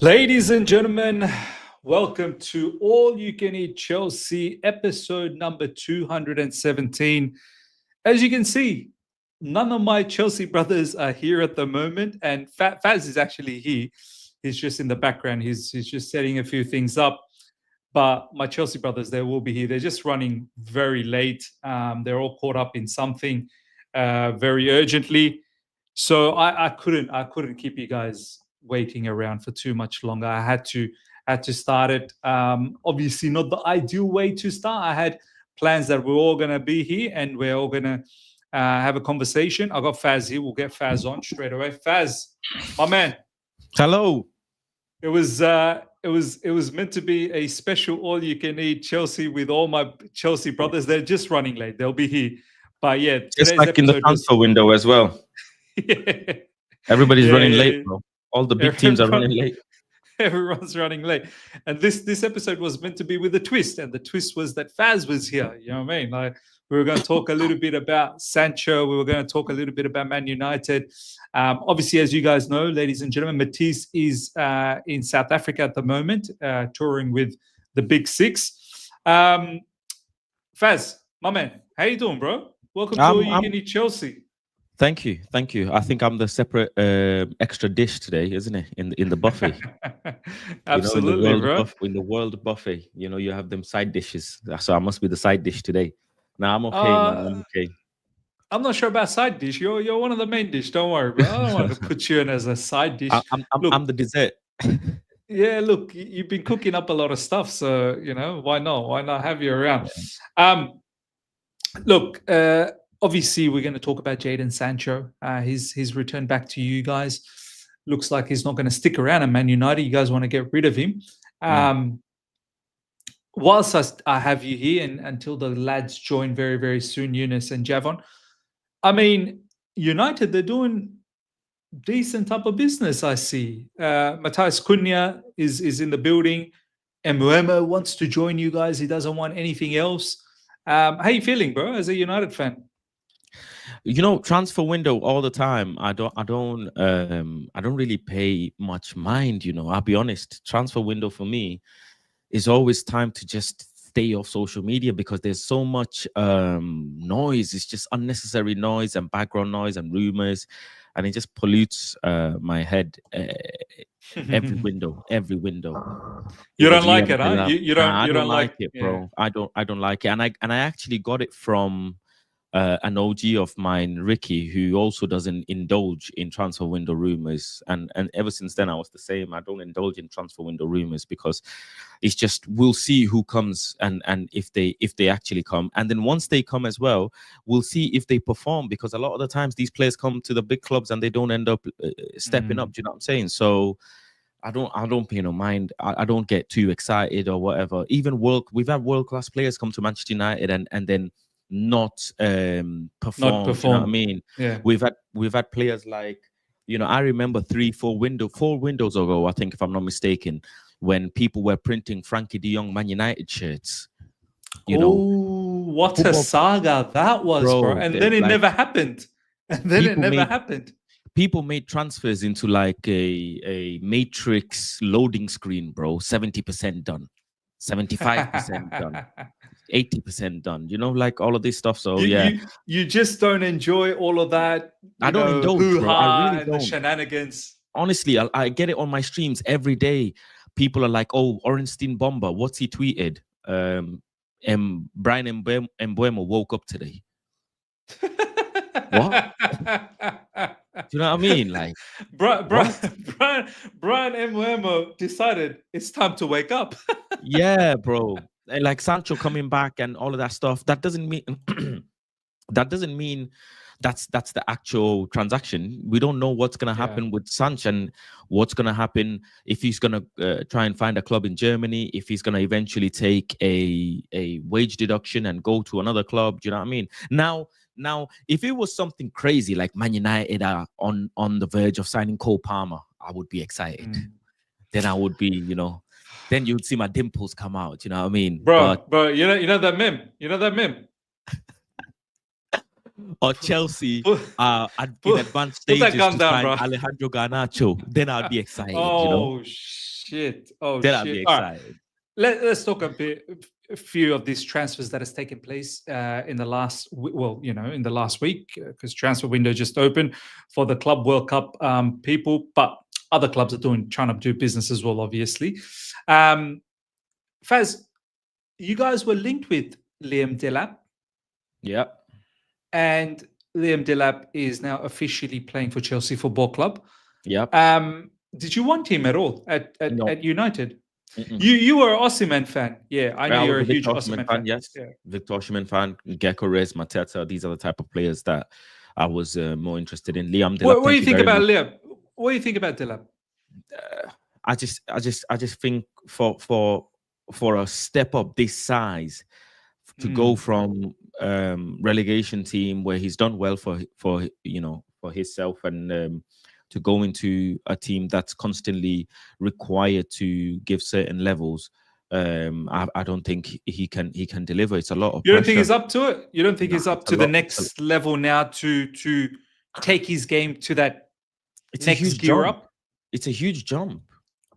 Ladies and gentlemen, welcome to All You Can Eat Chelsea, episode number 217. As you can see, none of my Chelsea brothers are here at the moment, and Faz is actually here. He's just in the background. He's just setting a few things up. But my Chelsea brothers, they will be here. They're just running very late. They're all caught up in something very urgently. So I couldn't keep you guys waiting around for too much longer. I had to start it. Obviously, not the ideal way to start. I had plans that we're all gonna be here and we're all gonna have a conversation. I got Faz here. We'll get Faz on straight away. Faz, my man. Hello. It was meant to be a special all you can eat Chelsea with all my Chelsea brothers. They're just running late. They'll be here. But yeah, just like in the transfer window as well. Yeah. Everybody's running late, bro. All the big teams are running late. Everyone's running late. And this episode was meant to be with a twist. And the twist was that Faz was here. You know what I mean? Like, we were going to talk a little bit about Sancho. We were going to talk a little bit about Man United. Obviously, as you guys know, ladies and gentlemen, Matisse is in South Africa at the moment, touring with the Big Six. Faz, my man, how you doing, bro? Welcome to All You Can Eat Chelsea. Thank you. I think I'm the separate extra dish today, isn't it? In the buffet. Absolutely, bro. In the world buffet, you have them side dishes. So I must be the side dish today. Now I'm okay, man. I'm okay. I'm not sure about side dish. You're one of the main dish. Don't worry, bro. I don't want to put you in as a side dish. I'm the dessert. Yeah, look, you've been cooking up a lot of stuff, so why not? Why not have you around? Look. Obviously, we're going to talk about Jadon Sancho. His return back to you guys. Looks like he's not going to stick around at Man United. You guys want to get rid of him. Whilst I have you here and until the lads join very, very soon, Eunice and Javon, I mean, United, they're doing decent type of business, I see. Matthias Cunha is in the building. Mbuemo wants to join you guys. He doesn't want anything else. How are you feeling, bro, as a United fan? Transfer window all the time. I don't really pay much mind. I'll be honest. Transfer window for me is always time to just stay off social media because there's so much noise. It's just unnecessary noise and background noise and rumors, and it just pollutes my head. Every window. You don't like it, huh? You don't like it, bro. Yeah. I don't like it, and I actually got it from an OG of mine, Ricky, who also doesn't indulge in transfer window rumors, and ever since then I was the same. I don't indulge in transfer window rumors because it's just we'll see who comes and if they actually come, and then once they come as well, we'll see if they perform, because a lot of the times these players come to the big clubs and they don't end up stepping up. Do you know what I'm saying? So I don't pay no mind. I don't get too excited or whatever. Even we've had world-class players come to Manchester United and then not perform. You know what I mean? Yeah. We've had players like, I remember 4 windows ago, I think, if I'm not mistaken, when people were printing Frankie de Jong Man United shirts. What a saga that was, bro. And then it never happened. People made transfers into like a matrix loading screen, bro. 70% done, 75% done. 80% done, like all of this stuff. So you just don't enjoy all of that. I don't indulge, bro. I really don't. The shenanigans. Honestly, I get it on my streams every day. People are like, "Oh, Orenstein Bomber, what's he tweeted?" Brian Mbuemo woke up today. What? Do you know what I mean? Like, Brian Mbuemo decided it's time to wake up. Yeah, bro. Like Sancho coming back and all of that stuff. That doesn't mean that's the actual transaction. We don't know what's going to happen with Sancho and what's going to happen if he's going to try and find a club in Germany, if he's going to eventually take a wage deduction and go to another club. Do you know what I mean? Now, if it was something crazy like Man United are on the verge of signing Cole Palmer, I would be excited. Then I would be, then you'd see my dimples come out. You know what I mean? Bro, you know that meme? Or Chelsea in advanced stages to sign Alejandro Garnacho, then I'd be excited. Oh, shit! Oh Then I'll be shit! All right, excited. let's talk a few of these transfers that has taken place in the last, in the last week, because transfer window just opened for the Club World Cup people, but other clubs are trying to do business as well, obviously. Faz, you guys were linked with Liam Delap, Yep. and Liam Delap is now officially playing for Chelsea Football Club. Yep. Did you want him at all No. at United? Mm-mm. You were an Osimhen fan. Yeah, I know I was you're a a huge Victor Osimhen Osimhen fan. Yes. Yeah. Victor Osimhen fan, Gecko Rez, Mateta. These are the type of players that I was more interested in. Liam Delap, What do thank you you think very about much. Liam? What do you think about Delap? I just think for a step up this size to go from relegation team where he's done well for for himself and to go into a team that's constantly required to give certain levels. I don't think he can deliver. It's a lot of You don't think pressure. he's up to it? You don't think Nah, he's up it's a to the lot. next level now to take his game to that It's a next huge gear jump. up? It's a huge jump.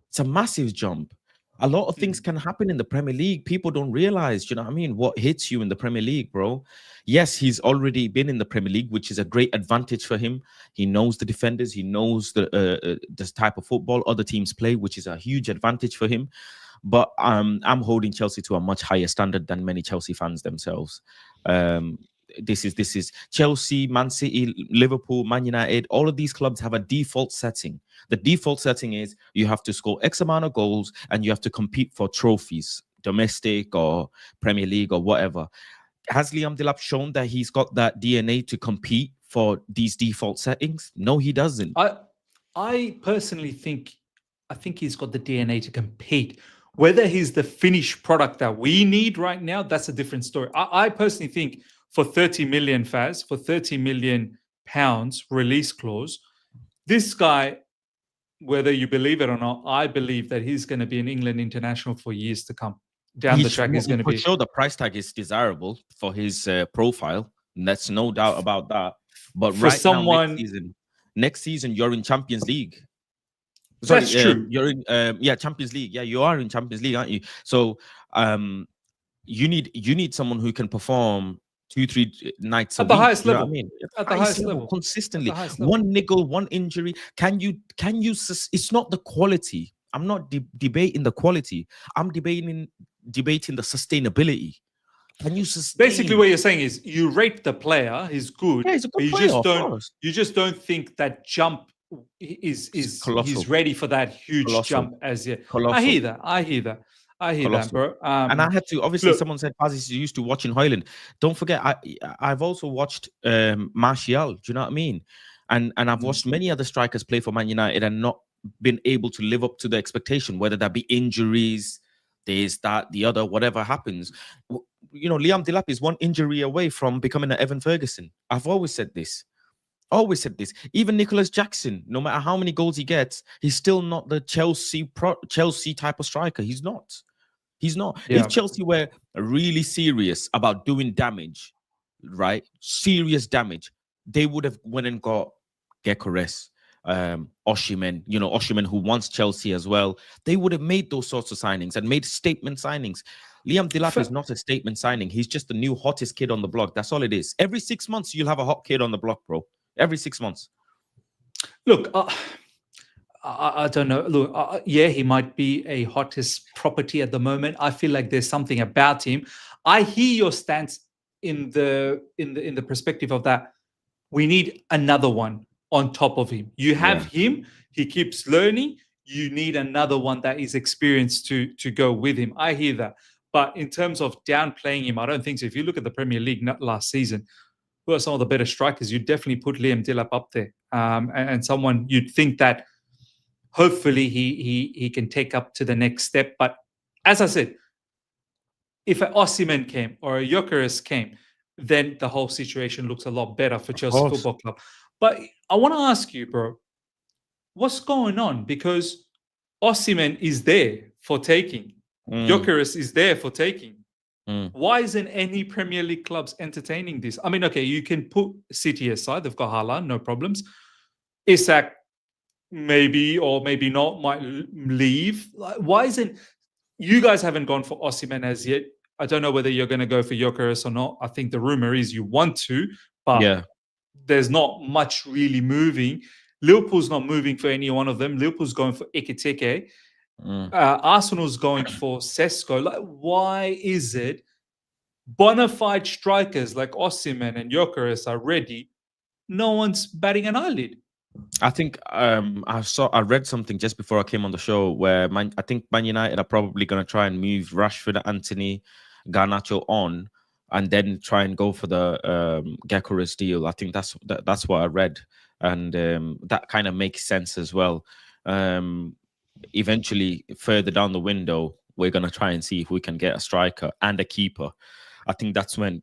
It's a massive jump. A lot of things can happen in the Premier League. People don't realize, you know what I mean? What hits you in the Premier League, bro? Yes, he's already been in the Premier League, which is a great advantage for him. He knows the defenders. He knows the type of football other teams play, which is a huge advantage for him. But I'm holding Chelsea to a much higher standard than many Chelsea fans themselves. This is Chelsea, Man City, Liverpool, Man United. All of these clubs have a default setting. The default setting is you have to score X amount of goals and you have to compete for trophies, domestic or Premier League or whatever. Has Liam Delap shown that he's got that DNA to compete for these default settings? No, he doesn't. I personally think he's got the DNA to compete. Whether he's the finished product that we need right now, that's a different story. I personally think for 30 million Faz, for 30 million pounds release clause, this guy, whether you believe it or not, I believe that he's going to be an England international for years to come. Down the track, he's going to for be. sure. The price tag is desirable for his profile. That's no doubt about that. But For right someone, now, next season, you're in Champions League. Sorry, that's true. you're in Champions League. Yeah, you are in Champions League, aren't you? So you need someone who can perform 2-3 nights At a the week. highest You know level. what I mean? At the highest level. Consistently. At the highest level. One niggle, one injury. Can you? It's not the quality. I'm not debating the quality. I'm debating the sustainability. Can you sustain? Basically, what you're saying is you rate the player, he's good, Yeah, he's a good but player, of course. you just don't think that jump is Colossal. he's ready for that huge Colossal. jump as yet. Colossal. I hear that, bro. And I had to obviously look, someone said Paz used to watching Hoyland. Don't forget, I've also watched Martial. Do you know what I mean? And I've watched many other strikers play for Man United and not been able to live up to the expectation, whether that be injuries, this, that, the other, whatever happens. You know, Liam Delap is one injury away from becoming an Evan Ferguson. I've always said this. Even Nicholas Jackson, no matter how many goals he gets, he's still not the Chelsea type of striker. He's not. Yeah. If Chelsea were really serious about doing damage, right? Serious damage, they would have went and got Gyökeres, Osimhen, Osimhen who wants Chelsea as well. They would have made those sorts of signings and made statement signings. Liam Delap is not a statement signing. He's just the new hottest kid on the block. That's all it is. Every 6 months, you'll have a hot kid on the block, bro. Every 6 months. Look, I don't know. Look, yeah, he might be a hottest property at the moment. I feel like there's something about him. I hear your stance in the perspective of that. We need another one on top of him. You have him. He keeps learning. You need another one that is experienced to go with him. I hear that. But in terms of downplaying him, I don't think so. If you look at the Premier League not last season, who are some of the better strikers? You definitely put Liam Delap up there, and someone you'd think that hopefully he can take up to the next step. But as I said, if an Osimhen came or a Gyökeres came, then the whole situation looks a lot better for Chelsea Football Club. But I want to ask you, bro, what's going on? Because Osimhen is there for taking. Gyökeres is there for taking. Why isn't any Premier League clubs entertaining this? I mean, okay, you can put City aside. They've got Haaland, no problems. Isak, maybe or maybe not might leave. Like, why isn't you guys haven't gone for Osimhen as yet? I don't know whether you're going to go for Gyökeres or not. I think the rumor is you want to, but Yeah. there's not much really moving. Liverpool's not moving for any one of them. Liverpool's going for Ekitike. Arsenal's going for Sesko. Like, why is it bona fide strikers like Osimhen and Gyökeres are ready? No one's batting an eyelid. I think I read something just before I came on the show where I think Man United are probably going to try and move Rashford, Anthony, Garnacho on, and then try and go for the Gyökeres deal. I think that's what I read, and that kind of makes sense as well. Eventually, further down the window, we're going to try and see if we can get a striker and a keeper. I think that's when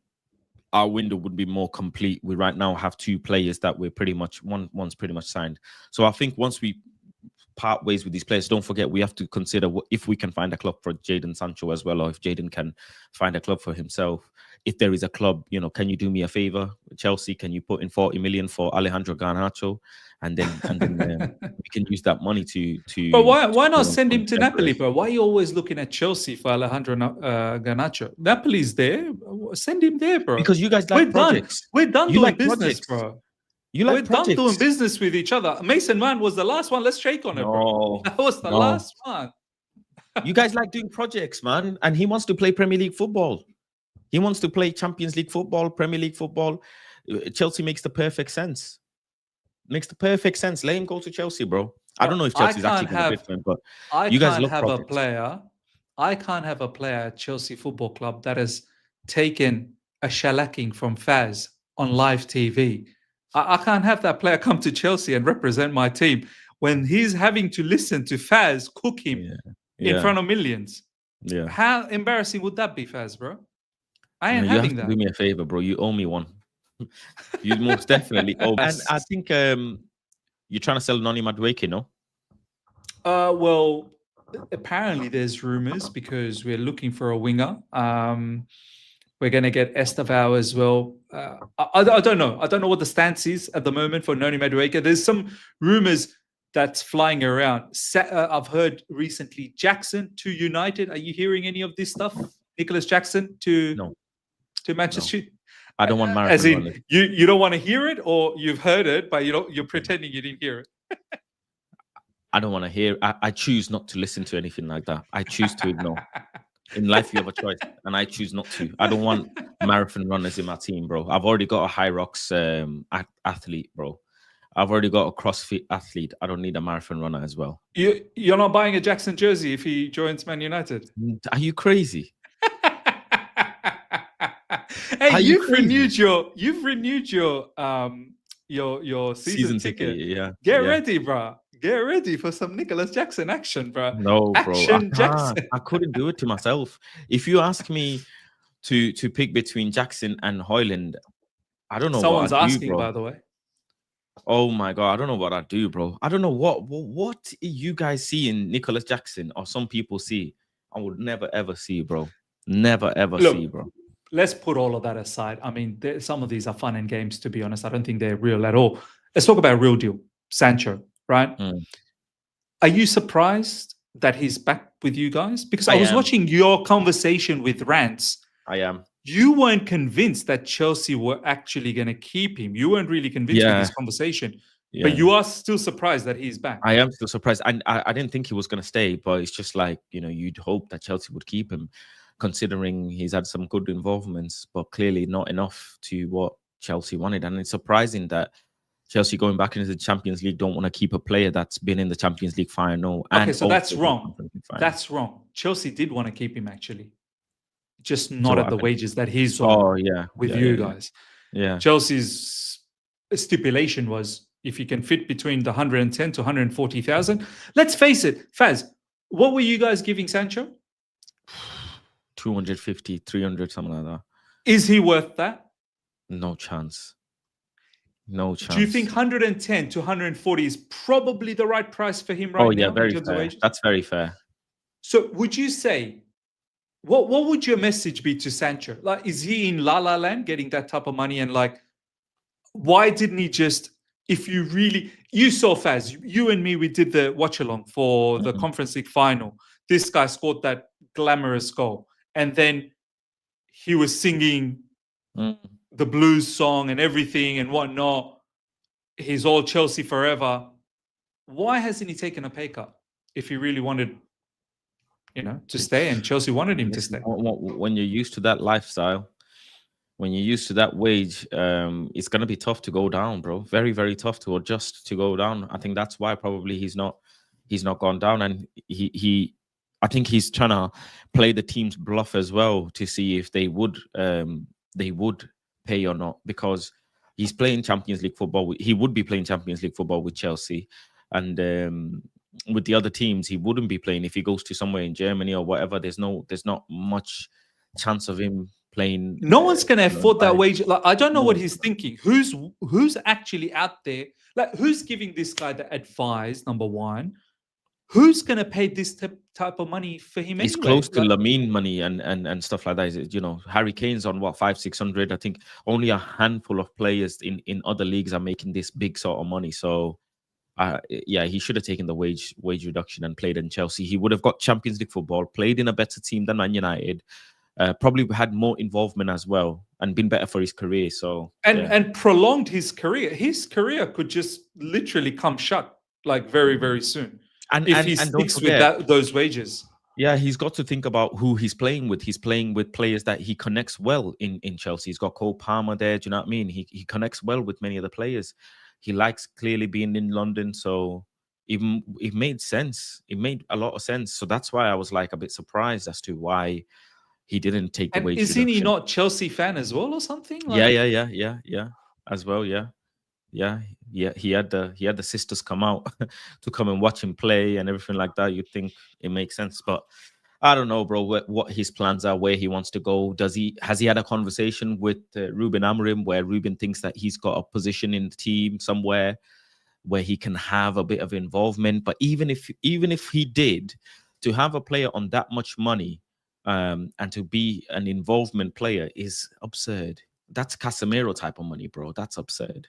our window would be more complete. We right now have two players that we're pretty much one's pretty much signed. So I think once we part ways with these players, don't forget we have to consider if we can find a club for Jadon Sancho as well, or if Jadon can find a club for himself. If there is a club, can you do me a favor, Chelsea? Can you put in 40 million for Alejandro Garnacho, and then we can use that money to. But why not send him to Napoli, bro? Why are you always looking at Chelsea for Alejandro Garnacho? Napoli's there. Send him there, bro. Because you guys like projects. We're done you doing like business, projects. bro. We're done doing business with each other. Mason Mount was the last one. Let's shake on it, bro. That was the last one. You guys like doing projects, man. And he wants to play Premier League football. He wants to play Champions League football, Premier League football. Chelsea makes the perfect sense. Makes the perfect sense. Let him go to Chelsea, bro. I don't know if Chelsea's actually going to bid for him, but you guys love projects. I can't have a player at Chelsea Football Club that has taken a shellacking from Faz on live TV. I can't have that player come to Chelsea and represent my team when he's having to listen to Faz cook him in front of millions. Yeah. How embarrassing would that be, Faz, bro? I ain't having that. Do me a favor, bro. You owe me one. You most definitely owe. And I think you're trying to sell Noni Madueke, no? Well, apparently there's rumors because we're looking for a winger. We're going to get Estevao as well. I don't know. I don't know what the stance is at the moment for Noni Madueke. There's some rumors that's flying around. I've heard recently Jackson to United. Are you hearing any of this stuff? Nicholas Jackson to Manchester? No. I don't want marathon. As in, you don't want to hear it, or you've heard it, but you're pretending you didn't hear it. I don't want to hear. I choose not to listen to anything like that. I choose to ignore. In life, you have a choice, and I choose not to. I don't want marathon runners in my team, bro. I've already got a high rocks athlete, bro. I've already got a CrossFit athlete. I don't need a marathon runner as well. You're not buying a Jackson jersey if he joins Man United? Are you crazy? Hey, you've renewed your season ticket. Yeah. Get ready, bro. Get ready for some Nicholas Jackson action, bro. No, bro. Jackson. I couldn't do it to myself. If you ask me to pick between Jackson and Højlund, I don't know. Someone's what I'd asking, do, bro. by the way. Oh my god, I don't know what I'd do, bro. I don't know what you guys see in Nicholas Jackson, or some people see. I would never ever see, bro. Never ever see, bro. Let's put all of that aside. I mean, some of these are fun and games, to be honest. I don't think they're real at all. Let's talk about real deal. Sancho, right? Are you surprised that he's back with you guys? Because I was watching your conversation with Rance. I am. You weren't convinced that Chelsea were actually going to keep him. You weren't really convinced with this conversation. Yeah. But you are still surprised that he's back. I am still surprised. I didn't think he was going to stay, but it's just like, you'd hope that Chelsea would keep him, considering he's had some good involvements, but clearly not enough to what Chelsea wanted. And it's surprising that Chelsea going back into the Champions League don't want to keep a player that's been in the Champions League final. Okay, so that's wrong. That's wrong. Chelsea did want to keep him, actually. Just not at the wages that he's on with you guys. Yeah. Chelsea's stipulation was if you can fit between the 110 to 140,000. Let's face it, Faz, what were you guys giving Sancho? 250, 300, something like that. Is he worth that? No chance. No chance. Do you think 110 to 140 is probably the right price for him right now? Oh, yeah, very fair. That's very fair. So would you say, what would your message be to Sancho? Like, is he in La La Land getting that type of money? And like, why didn't he just, if you really, you saw Faz, you and me, we did the watch along for the Conference League final. This guy scored that glamorous goal, and then he was singing the blues song and everything and whatnot. He's all Chelsea forever. Why hasn't he taken a pay cut if he really wanted, to stay, and Chelsea wanted him to stay? When you're used to that lifestyle, when you're used to that wage, it's gonna be tough to go down, bro. Very, very tough to adjust to go down. I think that's why probably he's not gone down, and I think he's trying to play the team's bluff as well to see if they would pay or not, because he's playing Champions League football. He would be playing Champions League football with Chelsea, and with the other teams, he wouldn't be playing. If he goes to somewhere in Germany or whatever, there's not much chance of him playing. No one's going to afford that wage. Like, I don't know what he's thinking. Who's actually out there? Like, who's giving this guy the advice? Number one, who's going to pay this type of money for him? He's close to Lamine money and stuff like that. Harry Kane's on what, 500-600. I think only a handful of players in other leagues are making this big sort of money. So he should have taken the wage reduction and played in Chelsea. He would have got Champions League football, played in a better team than Man United, probably had more involvement as well, and been better for his career. So and prolonged his career. His career could just literally come shut like very, very soon. And if he sticks with those wages. Yeah, he's got to think about who he's playing with. He's playing with players that he connects well in Chelsea. He's got Cole Palmer there. Do you know what I mean? He connects well with many of the players. He likes clearly being in London. So it made sense. It made a lot of sense. So that's why I was like a bit surprised as to why he didn't take the wage reduction. Isn't he not Chelsea fan as well or something? Yeah. As well, yeah. He had the sisters come out to come and watch him play and everything like that. You'd think it makes sense, but I don't know, bro, what his plans are, where he wants to go. Has he had a conversation with Ruben Amorim where Ruben thinks that he's got a position in the team somewhere where he can have a bit of involvement? But even if he did, to have a player on that much money and to be an involvement player is absurd. That's Casemiro type of money, bro. That's absurd.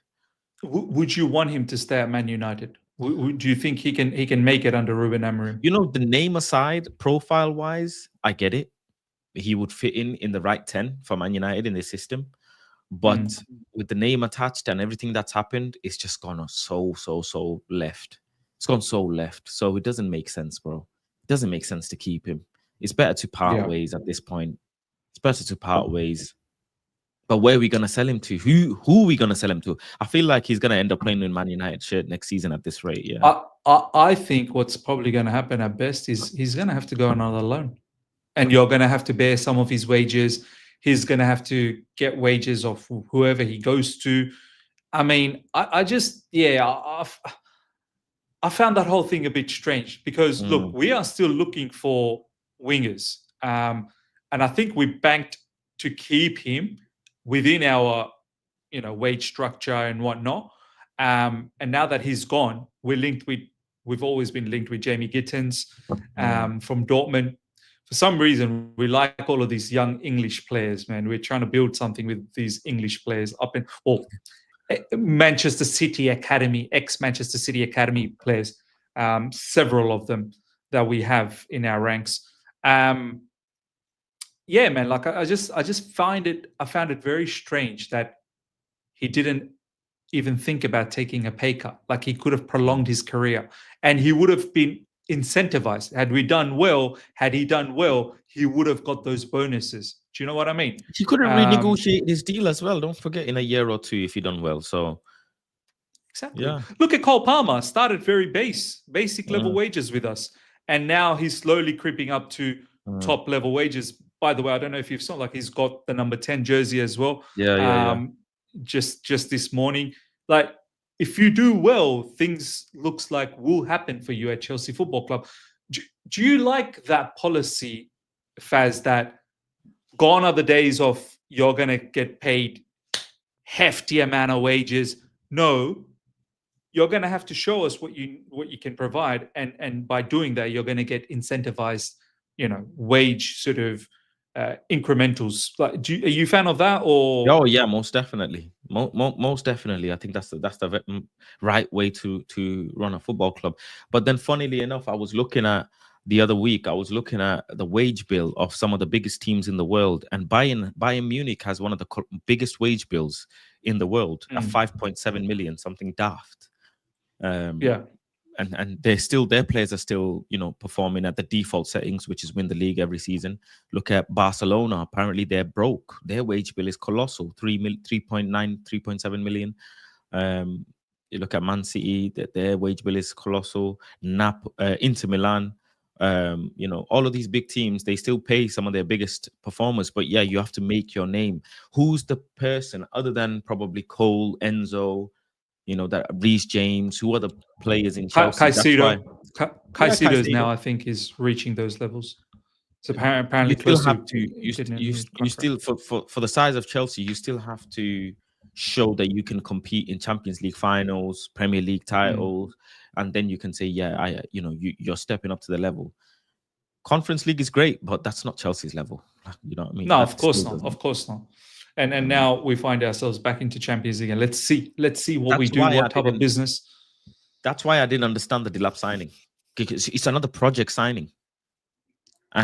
Would you want him to stay at Man United? Do you think he can make it under Ruben Amorim? The name aside, profile-wise, I get it. He would fit in the right 10 for Man United in the system. But with the name attached and everything that's happened, it's just gone so left. It's gone so left. So it doesn't make sense, bro. It doesn't make sense to keep him. It's better to part ways at this point. It's better to part ways. But where are we going to sell him to? Who are we going to sell him to? I feel like he's going to end up playing in Man United shirt next season at this rate. Yeah. I think what's probably going to happen at best is he's going to have to go on another loan. And you're going to have to bear some of his wages. He's going to have to get wages of whoever he goes to. I mean, I found that whole thing a bit strange because, look, we are still looking for wingers. And I think we banked to keep him within our, wage structure and whatnot. And now that he's gone, we've always been linked with Jamie Gittens from Dortmund. For some reason, we like all of these young English players, man. We're trying to build something with these English players up in Manchester City Academy, ex-Manchester City Academy players, several of them that we have in our ranks. Yeah, man, like I found it very strange that he didn't even think about taking a pay cut. Like he could have prolonged his career and he would have been incentivized. Had he done well, he would have got those bonuses. Do you know what I mean? He could have renegotiated his deal as well. Don't forget, in a year or two, if he done well. So exactly. Yeah. Look at Cole Palmer. Started very basic level wages with us, and now he's slowly creeping up to top level wages. By the way, I don't know if you've saw, like he's got the number 10 jersey as well. Yeah. Just this morning, like if you do well, things looks like will happen for you at Chelsea Football Club. Do you like that policy, Faz, that gone are the days of you're going to get paid hefty amount of wages? No, you're going to have to show us what you can provide. And by doing that, you're going to get incentivized, wage sort of incrementals. Like, are you a fan of that? Or oh yeah, most definitely. Most definitely, I think that's the right way to run a football club. But then, funnily enough, I was looking at the other week. I was looking at the wage bill of some of the biggest teams in the world, and Bayern Munich has one of the biggest wage bills in the world at 5.7 million, something daft. Yeah. And their players are still, performing at the default settings, which is win the league every season. Look at Barcelona. Apparently they're broke. Their wage bill is colossal, 3.7 million. You look at Man City, their wage bill is colossal. Inter Milan, all of these big teams, they still pay some of their biggest performers. But yeah, you have to make your name. Who's the person other than probably Cole, Enzo, that Reece James, who are the players in Chelsea? Caicedo is now, I think, is reaching those levels. So apparently you still have to you still for the size of Chelsea, you still have to show that you can compete in Champions League finals, Premier League titles, and then you can say, yeah, you're stepping up to the level. Conference League is great, but that's not Chelsea's level. You know what I mean? No, of course not. And now we find ourselves back into Champions League, and let's see what we do, what type of business. That's why I didn't understand the Delap signing, because it's another project signing.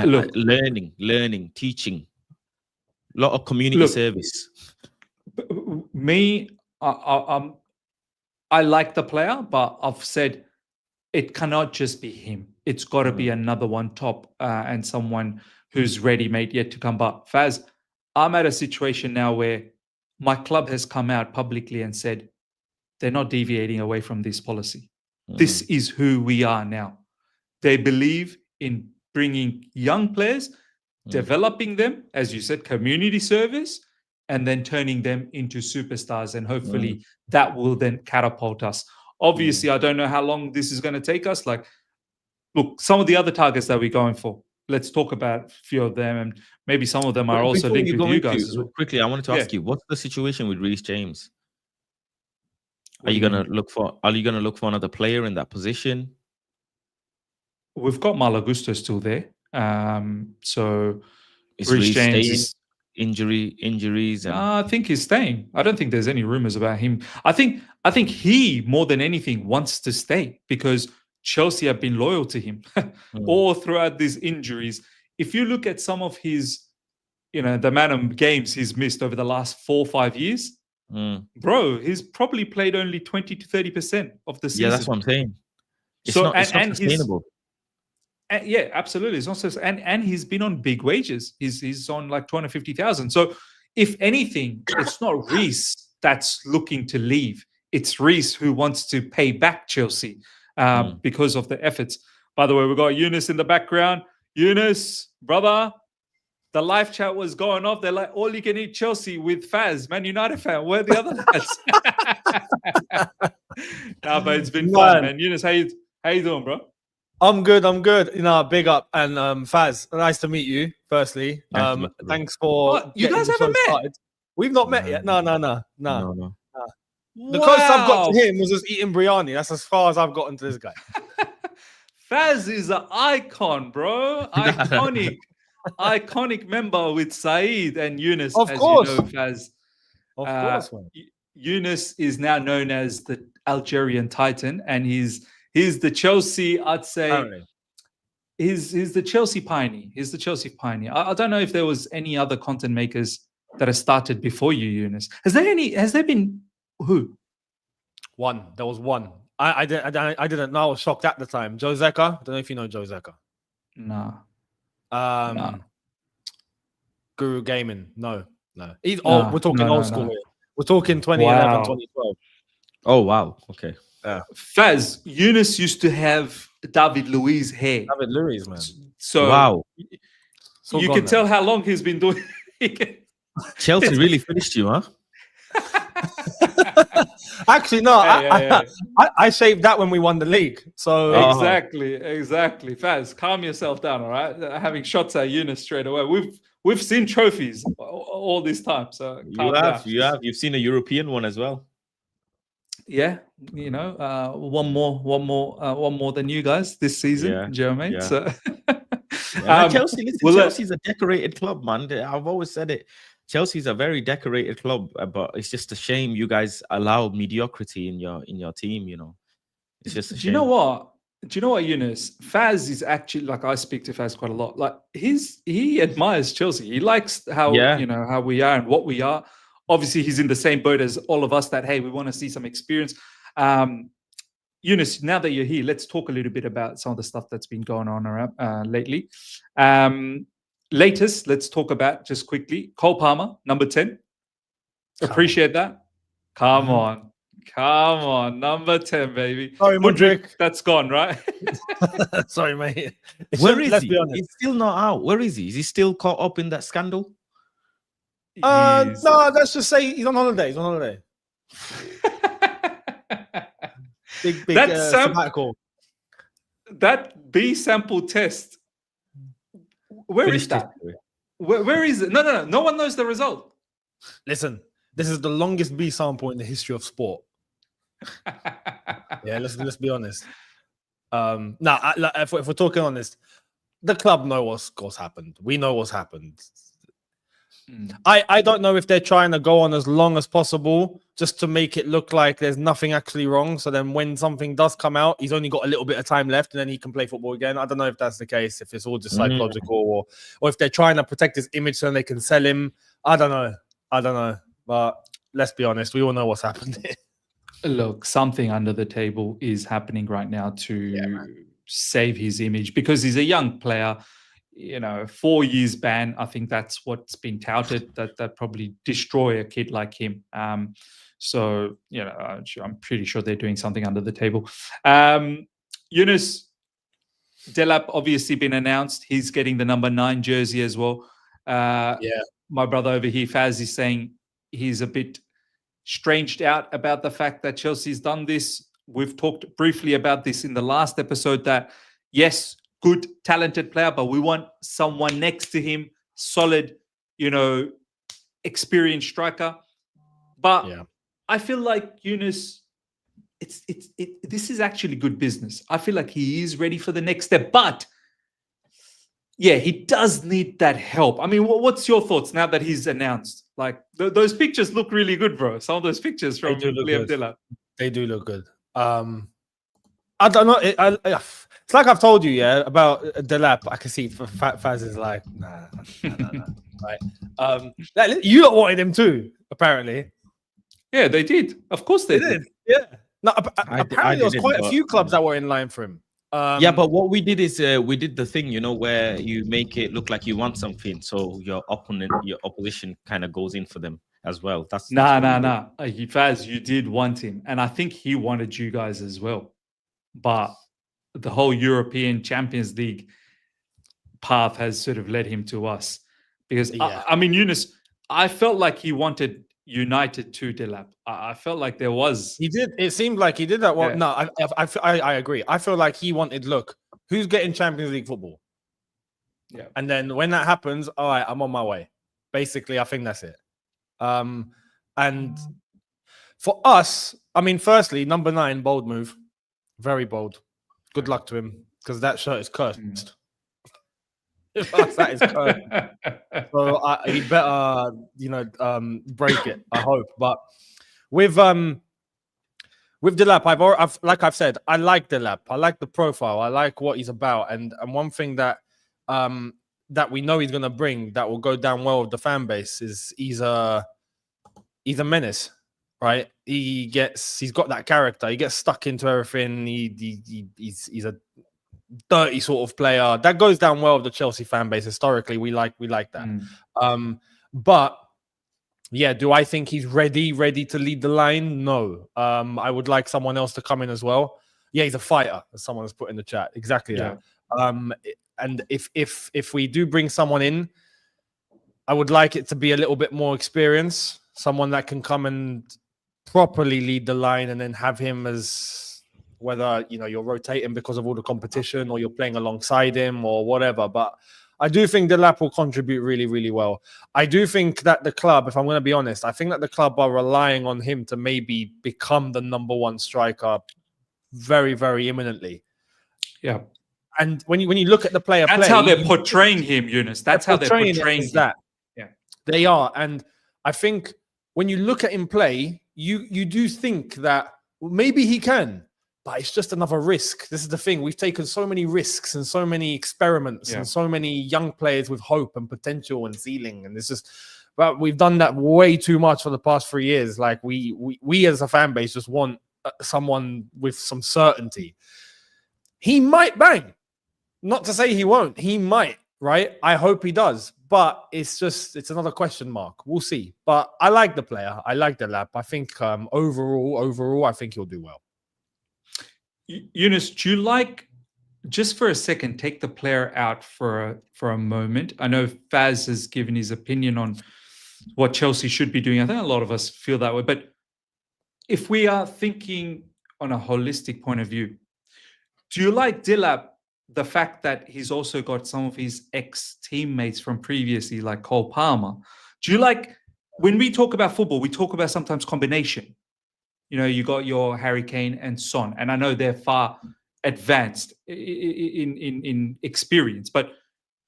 Look, learning, teaching, a lot of community service. Me, I like the player, but I've said it cannot just be him. It's got to be another one top and someone who's ready-made yet to come. But Faz, I'm at a situation now where my club has come out publicly and said they're not deviating away from this policy. This is who we are now. They believe in bringing young players, developing them, as you said, community service, and then turning them into superstars. And hopefully that will then catapult us. Obviously, I don't know how long this is going to take us. Like, look, some of the other targets that we're going for, let's talk about a few of them, and maybe some of them are also linked with you guys as well. Quickly, I wanted to ask you, what's the situation with Reece James? Are you gonna look for another player in that position? We've got Malagusto still there. So is Reece James staying? Injuries and I think he's staying. I don't think there's any rumors about him. I think he, more than anything, wants to stay because Chelsea have been loyal to him all throughout these injuries. If you look at some of his, the amount of games he's missed over the last 4 or 5 years, bro, he's probably played only 20 to 30% of the season. Yeah, that's what I'm saying. It's not sustainable. Yeah, absolutely. It's not so, and he's been on big wages. He's on like 250,000. So if anything, it's not Reece that's looking to leave. It's Reece who wants to pay back Chelsea because of the efforts. By the way, we've got Eunice in the background. Eunice, brother, the live chat was going off. They're like, all you can eat Chelsea with Faz, Man United fan. Where are the other lads? Nah, but it's been fun, man. Eunice, how you doing, bro? I'm good. Big up. And Faz, nice to meet you, firstly. Thanks for... What? You guys haven't met? Started. We've not met yet. No. No. The closest I've got to him was just eating biryani. That's as far as I've gotten to this guy. Faz is an icon, bro. Iconic member with Saeed and Eunice, of course. You know, Faz. Of course, man. Eunice is now known as the Algerian Titan, and he's the Chelsea, I'd say. He's the Chelsea pioneer. He's the Chelsea pioneer. I don't know if there was any other content makers that have started before you, Eunice. Has there been who? One. There was one. I didn't know. I was shocked at the time. Joe Zeka. I don't know if you know Joe Zeka. Nah. Guru Gaming. No. We're talking old school here. We're talking 2011, 2012. Oh, wow. Okay. Faz, Eunice used to have David Luiz hair. David Luiz, man. So wow. You can tell how long he's been doing. Chelsea really finished you, huh? Actually, no. I shaved that when we won the league. So exactly. Faz, calm yourself down, all right? Having shots at Eunice straight away. We've seen trophies all this time. So you've seen a European one as well. Yeah, one more than you guys this season, Jeremy. So Chelsea's a decorated club, man. I've always said it. Chelsea's a very decorated club, but it's just a shame you guys allow mediocrity in your team. You know, it's just a Do shame. you know what? Do you know what, Eunice? Faz is actually, like, I speak to Faz quite a lot. Like, he admires Chelsea. He likes how how we are and what we are. Obviously, he's in the same boat as all of us. That, hey, we want to see some experience. Eunice, now that you're here, let's talk a little bit about some of the stuff that's been going on around lately. Latest, let's talk about just quickly. Cole Palmer, number 10. Appreciate that. Come on, number 10, baby. Sorry, Mudryk. That's gone, right? Sorry, mate. Where is Let's he? be honest. He's still not out. Where is he? Is he still caught up in that scandal? No, let's just say he's on holiday. He's on holiday. Big sabbatical. That B sample test. Where is that? Where is it? No. No one knows the result. Listen, this is the longest B sample in the history of sport. Yeah, let's be honest. If we're talking honest, the club know what's happened. We know what's happened. I don't know if they're trying to go on as long as possible just to make it look like there's nothing actually wrong. So then when something does come out, he's only got a little bit of time left and then he can play football again. I don't know if that's the case, if it's all just psychological or if they're trying to protect his image so they can sell him. I don't know. But let's be honest, we all know what's happened here. Look, something under the table is happening right now to save his image because he's a young player. 4 years ban. I think that's what's been touted, that probably destroy a kid like him. So, I'm pretty sure they're doing something under the table. Yunus, Delap obviously been announced. He's getting the number 9 jersey as well. My brother over here, Faz, is saying he's a bit stranged out about the fact that Chelsea's done this. We've talked briefly about this in the last episode that, yes, good, talented player, but we want someone next to him, solid, experienced striker. But I feel like Yunus, this is actually good business. I feel like he is ready for the next step, but he does need that help. I mean, what's your thoughts now that he's announced? Like those pictures look really good, bro. Some of those pictures from Liam Delap. They do look good. I don't know. It's like I've told you, about Delap. I can see Faz is like, nah. Right. You lot wanted him too, apparently. Yeah, they did. Of course they did. Yeah. No, apparently there was quite a few clubs that were in line for him. But what we did is we did the thing, where you make it look like you want something, so your opposition kind of goes in for them as well. That's nah. Faz, you did want him, and I think he wanted you guys as well. But the whole European Champions League path has sort of led him to us because I mean, Yunus, I felt like he wanted United to Delap. I felt like there was. He did. It seemed like he did that one. Yeah. No, I agree. I feel like he wanted. Look, who's getting Champions League football? Yeah. And then when that happens, all right, I'm on my way. Basically, I think that's it. And for us, I mean, firstly, number 9, bold move, very bold. Good luck to him because that shirt is cursed. That is cursed. So he better, break it. I hope. But with Delap, I've said, I like Delap. I like the profile. I like what he's about. And one thing that we know he's gonna bring that will go down well with the fan base is he's a menace. Right, he's got that character. He gets stuck into everything. He's a dirty sort of player that goes down well with the Chelsea fan base. Historically, we like that. But do I think he's ready to lead the line? No. I would like someone else to come in as well. Yeah, he's a fighter, as someone has put in the chat. Exactly that. And if we do bring someone in, I would like it to be a little bit more experience. Someone that can come and properly lead the line and then have him as whether you're rotating because of all the competition or you're playing alongside him or whatever. But I do think Delap will contribute really, really well. I do think that the club, if I'm going to be honest, I think that the club are relying on him to maybe become the number 1 striker very, very imminently. Yeah. And when you look at the player, that's how they're portraying him, Yunus. That's how they're portraying him. That. Yeah. They are, and I think when you look at him play, you do think that maybe he can, but it's just another risk. This is the thing. We've taken so many risks and so many experiments and so many young players with hope and potential and ceiling. And it's just, but we've done that way too much for the past 3 years. Like we as a fan base just want someone with some certainty. He might bang. Not to say he won't. He might, right? I hope he does. But it's another question mark. We'll see. But I like the player. I like Delap. I think overall, I think he'll do well. Yunus, do you like, just for a second, take the player out for a moment? I know Faz has given his opinion on what Chelsea should be doing. I think a lot of us feel that way. But if we are thinking on a holistic point of view, do you like Delap, the fact that he's also got some of his ex-teammates from previously, like Cole Palmer? Do you like, when we talk about football, we talk about sometimes combination. You know, you got your Harry Kane and Son, and I know they're far advanced in experience, but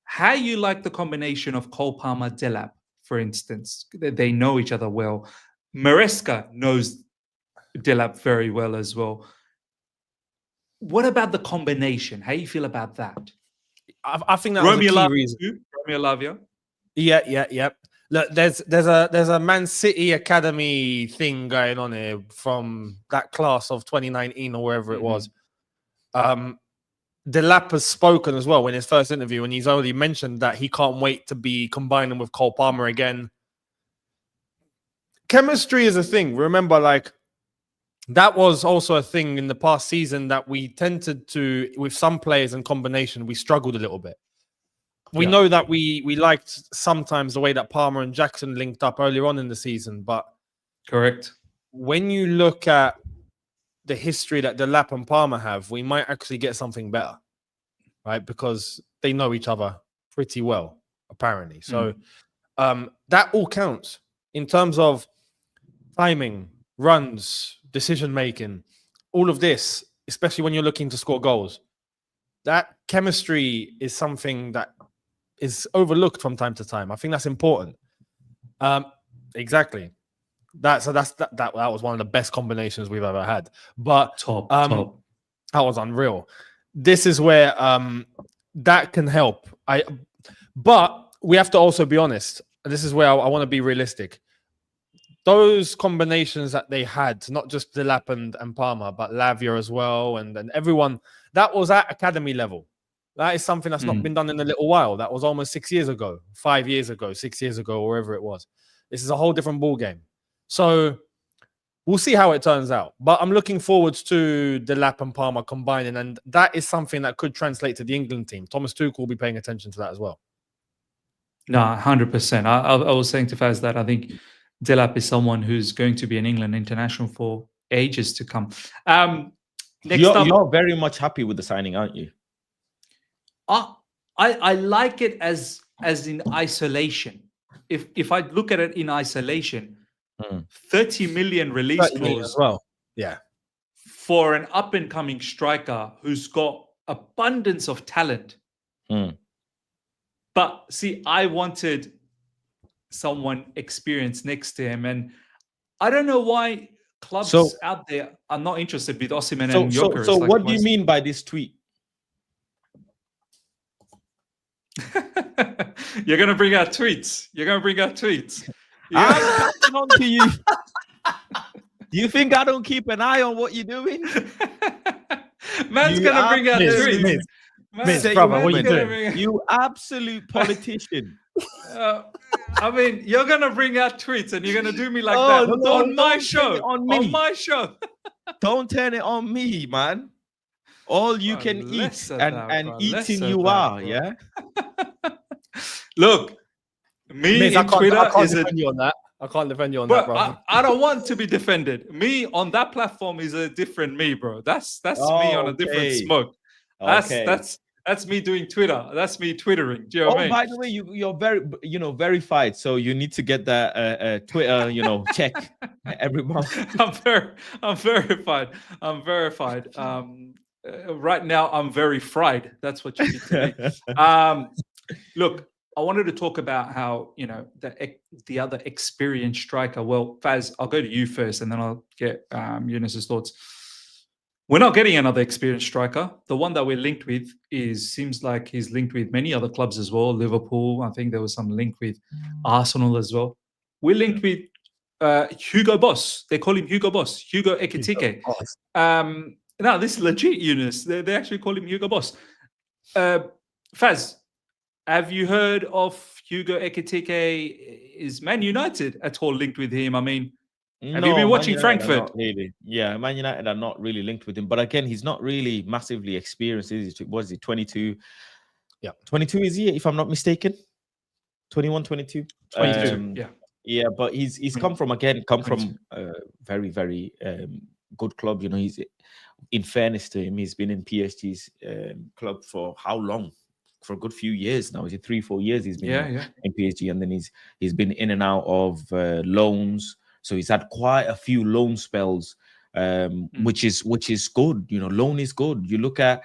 how you like the combination of Cole Palmer, Delap, for instance? They know each other well. Maresca knows Delap very well as well. What about the combination? How do you feel about that? I think that was a key reason. Romeo Lavia? Yeah. Look, there's a Man City Academy thing going on here from that class of 2019 or wherever it was. Delap has spoken as well in his first interview, and he's already mentioned that he can't wait to be combining with Cole Palmer again. Chemistry is a thing. Remember, like, that was also a thing in the past season that we tended to, with some players in combination, we struggled a little bit. We know that we liked sometimes the way that Palmer and Jackson linked up earlier on in the season, but correct. When you look at the history that Delap and Palmer have, we might actually get something better, right? Because they know each other pretty well, apparently. So that all counts in terms of timing, runs, decision-making, all of this, especially when you're looking to score goals. That chemistry is something that is overlooked from time to time. I think that's important. Exactly. That was one of the best combinations we've ever had. But top. That was unreal. This is where that can help. But we have to also be honest. This is where I want to be realistic. Those combinations that they had, not just Delap and Palmer, but Lavia as well, and everyone, that was at academy level. That is something that's not been done in a little while. That was almost 6 years ago, 5 years ago, 6 years ago, wherever it was. This is a whole different ball game. So we'll see how it turns out. But I'm looking forward to Delap and Palmer combining, and that is something that could translate to the England team. Thomas Tuchel will be paying attention to that as well. No, 100%. I was saying to Faz that I think Delap is someone who's going to be an England international for ages to come. You're very much happy with the signing, aren't you? I like it as in isolation. If I look at it in isolation, 30 million release clause as well. Yeah. For an up-and-coming striker who's got abundance of talent. But see, I wanted someone experienced next to him, and I don't know why clubs out there are not interested with Osimhen and Gyökeres. So what do you mean by this tweet? You're gonna bring out tweets. I'm catching on to you. Do you think I don't keep an eye on what you're doing? Man's gonna bring out tweets. Brother, what are you doing? You absolute politician. I mean, you're gonna bring out tweets and you're gonna do me like that on my show. On my show. Don't turn it on me, man. All you can eat and eating you are, yeah. Look, me on Twitter is defend you on that. I can't defend you on that, bro. I don't want to be defended. Me on that platform is a different me, bro. That's me on a different smoke. That's me doing Twitter. That's me twittering. Do you know what I mean? By the way, you're very, verified. So you need to get that Twitter, check every month. I'm verified. Right now, I'm very fried. That's what you need to be. Look, I wanted to talk about how, the other experienced striker. Well, Faz, I'll go to you first, and then I'll get Eunice's thoughts. We're not getting another experienced striker. The one that we're linked with seems like he's linked with many other clubs as well. Liverpool, I think there was some link with Arsenal as well. We're linked with Hugo Boss. They call him Hugo Boss, Hugo Ekitike. No, this is legit, Eunice. They actually call him Hugo Boss. Faz, have you heard of Hugo Ekitike? Is Man United at all linked with him? I mean, have you been watching Frankfurt? Not really. Yeah, Man United are not really linked with him. But again, he's not really massively experienced. Is he? Was he 22? Yeah, 22 is he, if I'm not mistaken? 21, 22? 22, yeah. Yeah, but he's come from a very, very good club. He's, in fairness to him, he's been in PSG's club for how long? For a good few years now. Is it 3-4 years he's been in PSG, and then he's been in and out of loans. So he's had quite a few loan spells, which is good. Loan is good. You look at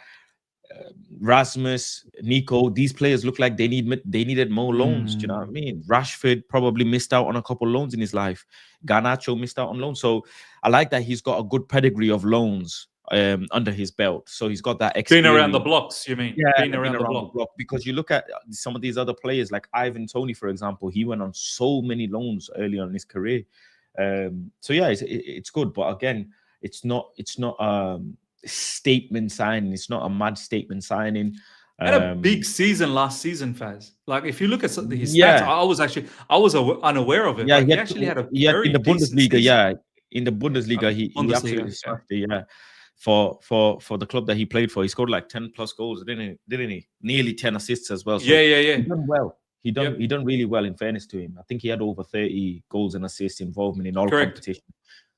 Rasmus, Nico, these players look like they needed more loans. Do you know what I mean? Rashford probably missed out on a couple loans in his life. Garnacho missed out on loans. So I like that he's got a good pedigree of loans under his belt. So he's got that experience. Been around the blocks, you mean? Yeah, been around the block. Because you look at some of these other players, like Ivan Toney, for example, he went on so many loans early on in his career. So yeah, it's good. But again, it's not statement signing. It's not a mad statement signing. Had a big season last season, Faz. Like if you look at his stats, I was unaware of it. Yeah, he actually had a very in the Bundesliga. season. Yeah, in the Bundesliga, he absolutely smashed it. Yeah, for the club that he played for, he scored like 10 plus goals, didn't he? Nearly 10 assists as well. So yeah. He done well. He done really well. In fairness to him, I think he had over 30 goals and assists involvement in all competition.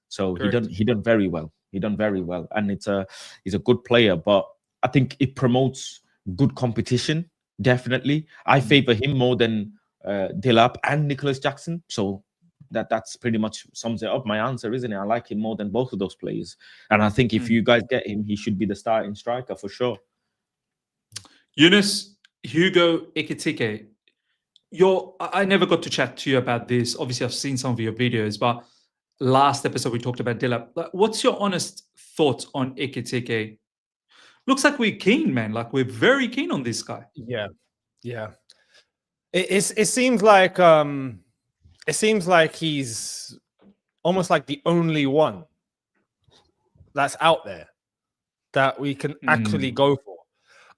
So he done very well. He done very well, and he's a good player. But I think it promotes good competition. Definitely, I favor him more than Delap and Nicholas Jackson. So that's pretty much sums it up. My answer, isn't it? I like him more than both of those players, and I think if you guys get him, he should be the starting striker for sure. Yunus, Hugo Ekitike, I never got to chat to you about this. Obviously, I've seen some of your videos, but last episode we talked about Delap. What's your honest thoughts on Ekitike? Looks like we're keen, man. Like we're very keen on this guy. Yeah. It seems like he's almost like the only one that's out there that we can actually go for.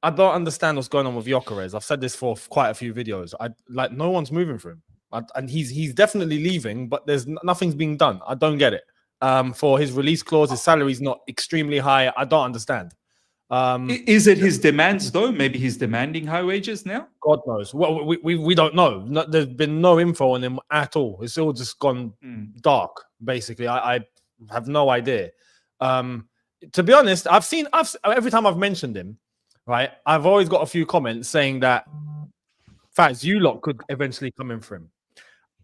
I don't understand what's going on with Gyökeres. I've said this for quite a few videos. No one's moving for him. And he's definitely leaving, but nothing's being done. I don't get it. For his release clause, his salary's not extremely high. I don't understand. Is it his demands though? Maybe he's demanding high wages now. God knows. Well, we don't know. There's been no info on him at all. It's all just gone dark. Basically, I have no idea. To be honest, every time I've mentioned him, right, I've always got a few comments saying that Faz, you lot could eventually come in for him.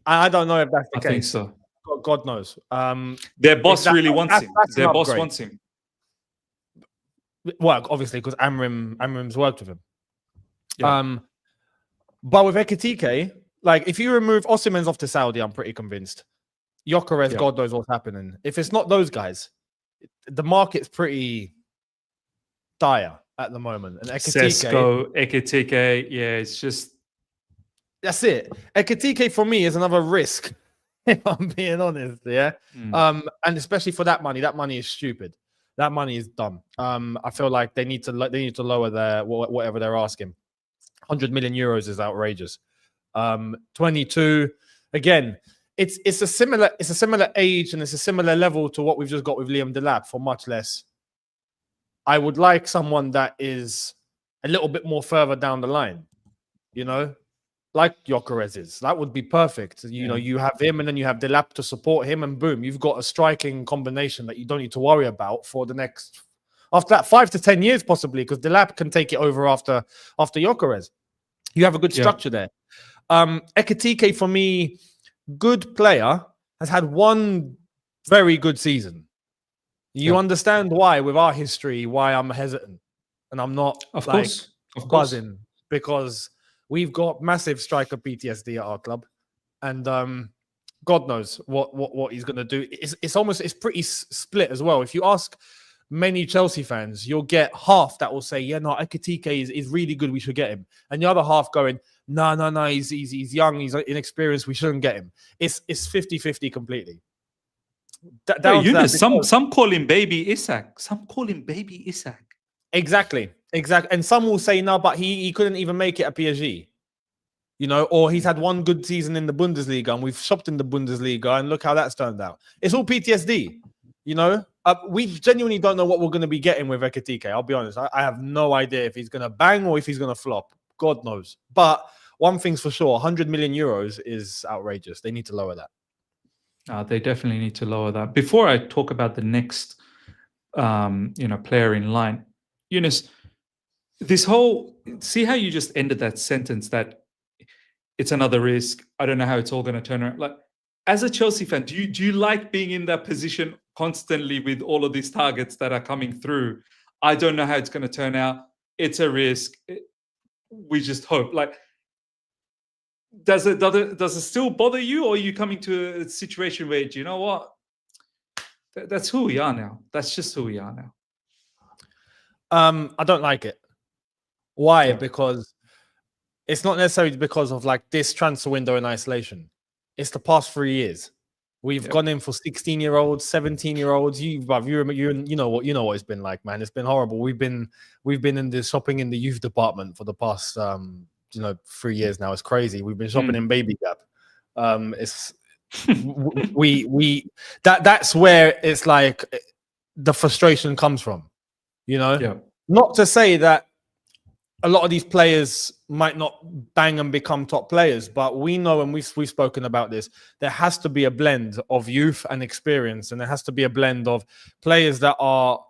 I don't know if that's the case. I think so. God knows. Their boss really wants him. Their boss wants him. Well, obviously, because Amrim's worked with him. Yeah. But with Ekitike, like if you remove Osimhen's off to Saudi, I'm pretty convinced. Gyökeres, God knows what's happening. If it's not those guys, the market's pretty dire at the moment. And Ekitike, yeah, it's just. That's it. Ekitike for me is another risk, if I'm being honest. Yeah. And especially for that money is stupid. That money is dumb. I feel like they need to lower their whatever they're asking. 100 million euros is outrageous. 22 again. It's a similar age and it's a similar level to what we've just got with Liam Delap for much less. I would like someone that is a little bit more further down the line, like Gyökeres is. That would be perfect. You know, you have him and then you have Delap to support him, and boom, you've got a striking combination that you don't need to worry about for the next, after that, 5 to 10 years possibly, because Delap can take it over after Gyökeres. You have a good structure there. Ekitike, for me, good player, has had one very good season. You understand why, with our history, why I'm hesitant and I'm not buzzing, because We've got massive striker PTSD at our club, and God knows what he's going to do. It's pretty split as well. If you ask many Chelsea fans, you'll get half that will say, yeah, no, Ekitike is really good, we should get him. And the other half going, no, he's young, he's inexperienced, we shouldn't get him. It's 50-50 completely. Hey, Eunice, some call him Baby Isak. Some call him Baby Isak. Exactly. And some will say, no, but he couldn't even make it at PSG. You know, or he's had one good season in the Bundesliga and we've shopped in the Bundesliga and look how that's turned out. It's all PTSD, you know? We genuinely don't know what we're going to be getting with Ekitike. I'll be honest. I have no idea if he's going to bang or if he's going to flop. God knows. But one thing's for sure, 100 million euros is outrageous. They need to lower that. They definitely need to lower that. Before I talk about the next, player in line, Eunice, see how you just ended that sentence that it's another risk. I don't know how it's all going to turn around. Like, as a Chelsea fan, do you like being in that position constantly with all of these targets that are coming through? I don't know how it's going to turn out. It's a risk. We just hope. Like, does it still bother you, or are you coming to a situation where, do you know what? That's who we are now. That's just who we are now. I don't like it. Why? Because it's not necessarily because of like this transfer window in isolation. It's the past 3 years. We've gone in for 16-year-olds, 17-year-olds. You know what it's been like, man. It's been horrible. We've been in the shopping in the youth department for the past 3 years now. It's crazy. We've been shopping in Baby Gap. It's that's where it's like the frustration comes from. You know, not to say that a lot of these players might not bang and become top players, but we know, and we've spoken about this, there has to be a blend of youth and experience, and there has to be a blend of players that are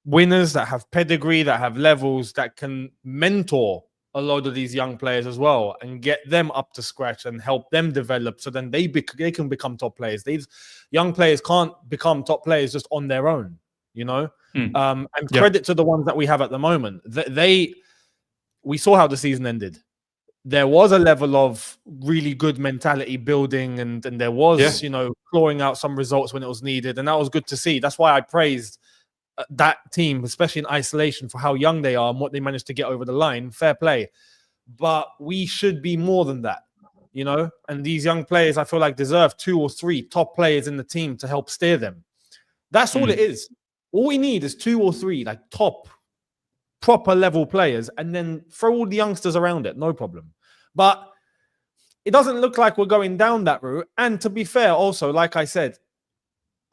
winners, that have pedigree, that have levels, that can mentor a lot of these young players as well and get them up to scratch and help them develop, so then they can become top players. These young players can't become top players just on their own, you know? And credit to the ones that we have at the moment. We saw how the season ended. There was a level of really good mentality building, and there was, clawing out some results when it was needed. And that was good to see. That's why I praised that team, especially in isolation, for how young they are and what they managed to get over the line. Fair play. But we should be more than that, you know? And these young players, I feel like, deserve 2 or 3 top players in the team to help steer them. That's all it is. All we need is 2 or 3, like top proper level players, and then throw all the youngsters around it, no problem. But it doesn't look like we're going down that route. And to be fair, also, like I said,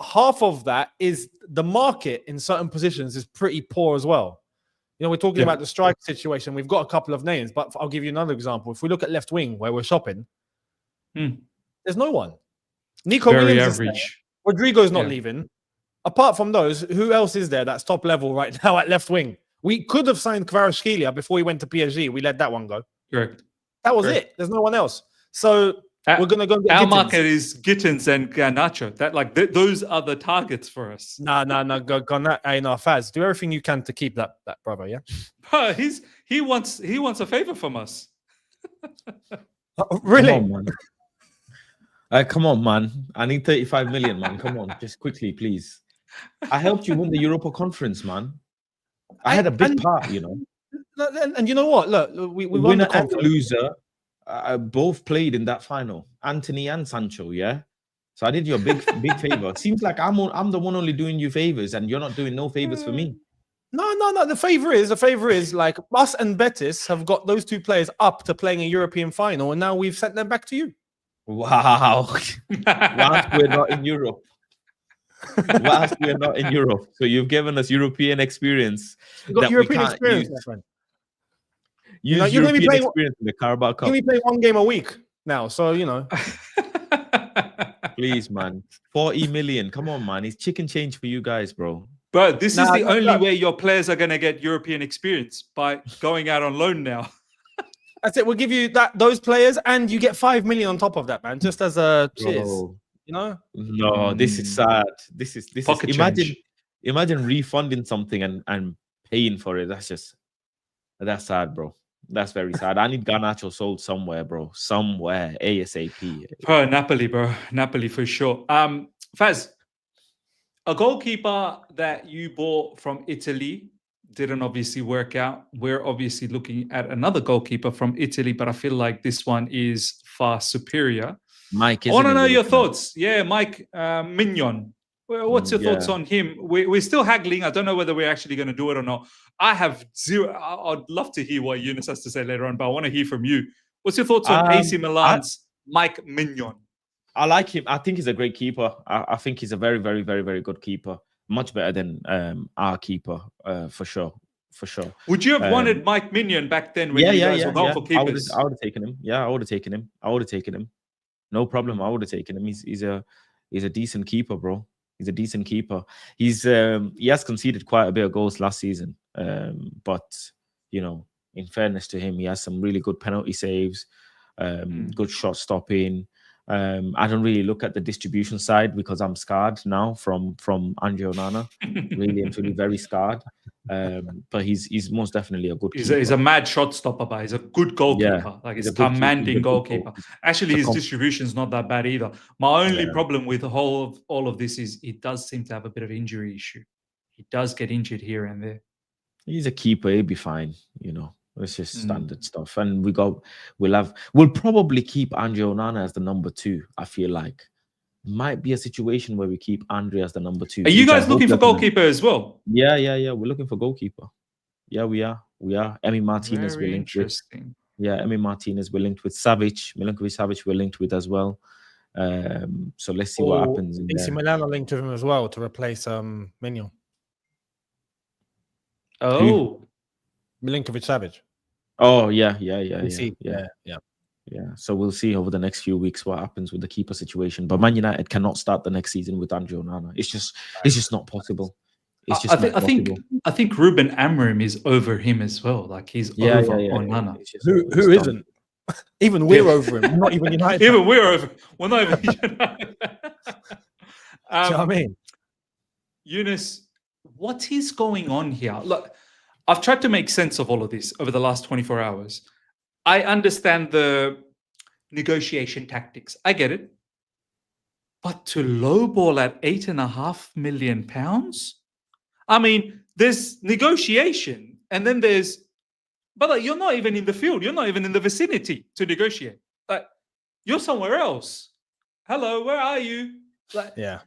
half of that is the market in certain positions is pretty poor as well. You know, we're talking about the strike situation. We've got a couple of names, but I'll give you another example. If we look at left wing, where we're shopping, there's no one. Nico Very Williams average. Rodrigo's not leaving. Apart from those, who else is there that's top level right now at left wing? We could have signed Kvaratskhelia before he went to PSG. We let that one go. Correct. That was it. There's no one else. So we're going to go get our Gittens. market is Gittens and Garnacho. That those are the targets for us. No. Go that. Hey, no, Faz, do everything you can to keep that brother. Yeah. But he wants a favor from us. Really? Come on, man. I need 35 million, man. Come on, just quickly, please. I helped you win the Europa Conference, man. I had a big part, you know. And you know what? Look, we won winner the and loser both played in that final. Anthony and Sancho, yeah. So I did you a big favor. Seems like I'm the one only doing you favors, and you're not doing no favors for me. No. The favor is like us and Betis have got those 2 players up to playing a European final, and now we've sent them back to you. Wow. Whilst we're not in Europe. So you've given us European experience. Got European experience, my friend. You're going to be playing experience in the Carabao Cup. You're going to be playing 1 game a week now, so you know. Please, man. 40 million. Come on, man. It's chicken change for you guys, bro. But this is the only way your players are going to get European experience, by going out on loan now. That's it. We'll give you those players, and you get 5 million on top of that, man. Just as a cheers. You know? No, this is sad. This is imagine refunding something and paying for it. That's sad, bro. That's very sad. I need Garnacho sold somewhere, bro. Somewhere. ASAP. Per Napoli, bro. Napoli for sure. Faz, a goalkeeper that you bought from Italy didn't obviously work out. We're obviously looking at another goalkeeper from Italy, but I feel like this one is far superior. Mike, I want to isn't it? know You're your looking at? thoughts. Yeah, Mike Mignon. Well, what's your thoughts Yeah. on him? We're still haggling. I don't know whether we're actually going to do it or not. I have zero. I'd love to hear what Eunice has to say later on, but I want to hear from you. What's your thoughts on AC Milan's Mike Mignon? I like him. I think he's a great keeper. I think he's a very, very, very, very good keeper. Much better than our keeper, for sure. For sure. Would you have wanted Mike Mignon back then when you guys were going for keepers? I would have taken him. Yeah, I would have taken him. I would have taken him. No problem. I would have taken him. He's a decent keeper, bro. He's a decent keeper. He has conceded quite a bit of goals last season. But you know, in fairness to him, he has some really good penalty saves, good shot stopping. I don't really look at the distribution side because I'm scarred now from Andre Onana. Really and truly very scarred. But he's most definitely a good keeper. He's a mad shot stopper, but he's a good goalkeeper. Yeah, like he's he's a good commanding goalkeeper. Actually, his com- distribution is not that bad either. My only Yeah. problem with all of this is he does seem to have a bit of injury issue. He does get injured here and there. He's a keeper. He'll be fine. You know, it's just standard stuff. And we'll probably keep Andre Onana as the number 2. I feel like might be a situation where we keep Andre as the number 2. Are you guys looking for goalkeeper as well? Yeah. We're looking for goalkeeper. Yeah, we are. Emi Martinez. Very we're linked with. interesting. Yeah, Emi Martinez. We're linked with Savic. Milinkovic Savic. We're linked with as well. So let's see what happens. AC Milan are linked to him as well to replace Mignon. Oh, Milinkovic Savic. Oh yeah. So we'll see over the next few weeks what happens with the keeper situation. But Man United cannot start the next season with Andre Onana. It's just not possible. It's just I think Ruben Amorim is over him as well. Like he's over Onana. Who isn't? Even we're over him. Not even United. Even we're over. We're not even United. Do you know what I mean? Eunice, what is going on here? Look, I've tried to make sense of all of this over the last 24 hours. I understand the negotiation tactics. I get it. But to lowball at £8.5 million? I mean, there's negotiation, and then but you're not even in the field. You're not even in the vicinity to negotiate. Like, you're somewhere else. Hello, where are you? Like, yeah.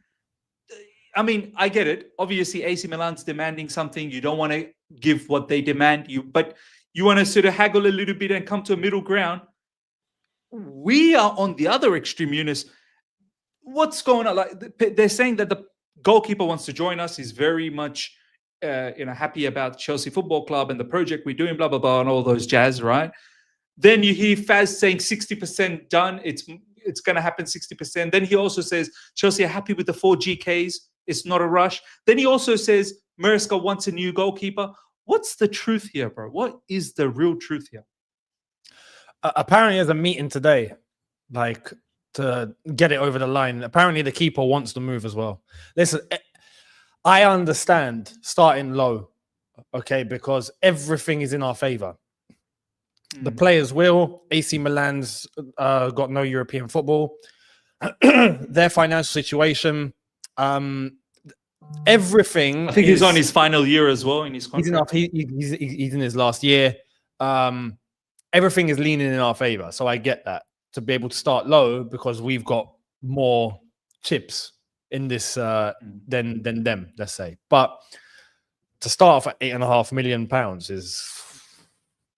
I mean, I get it. Obviously, AC Milan's demanding something. You don't want to give what they demand but you want to sort of haggle a little bit and come to a middle ground. We are on the other extreme, Eunice. What's going on? Like, they're saying that the goalkeeper wants to join us. He's very much, happy about Chelsea Football Club and the project we're doing, blah blah blah, and all those jazz, right? Then you hear Faz saying 60% done. It's going to happen 60%. Then he also says Chelsea are happy with the 4 GKs. It's not a rush. Then he also says Maresca wants a new goalkeeper. What's the truth here, bro? What is the real truth here? Apparently, there's a meeting today, like, to get it over the line. Apparently, the keeper wants to move as well. Listen, I understand starting low, okay, because everything is in our favor. The players will. AC Milan's got no European football. Their financial situation, everything. I think he's on his final year as well in his contract. He's in his last year. Everything is leaning in our favor, so I get that, to be able to start low because we've got more chips in this than them, let's say. But to start off at £8.5 million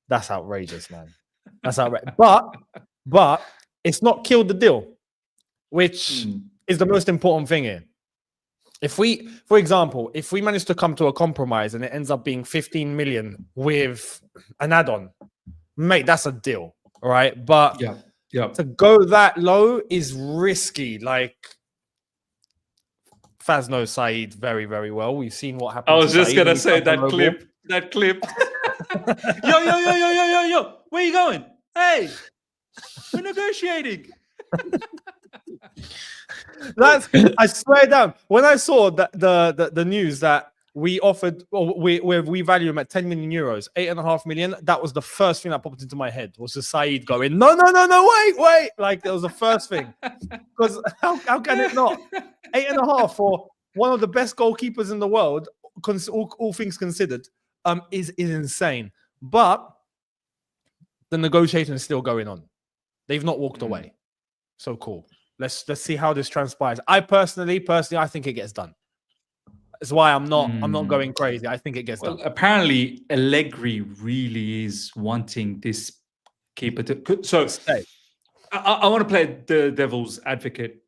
that's outrageous, man. That's outrageous. But it's not killed the deal, which is the most important thing here. If we, for example, if we manage to come to a compromise and it ends up being 15 million with an add-on, mate, that's a deal, all right? But to go that low is risky. Like, Faz knows Saeed very, very well. We've seen what happened. I was just going to say that clip. Yo, where you going? Hey, we're negotiating. I swear down. When I saw that the news that we offered, or we value him at 10 million euros, 8.5 million. That was the first thing that popped into my head. Was the Saeed going, no, wait. Like, that was the first thing. Because how can it not? 8.5 for one of the best goalkeepers in the world, all things considered, is insane. But the negotiation is still going on. They've not walked away. So cool. Let's see how this transpires. I personally, I think it gets done. That's why I'm not going crazy. I think it gets done. Apparently, Allegri really is wanting this keeper to. So I want to play the devil's advocate,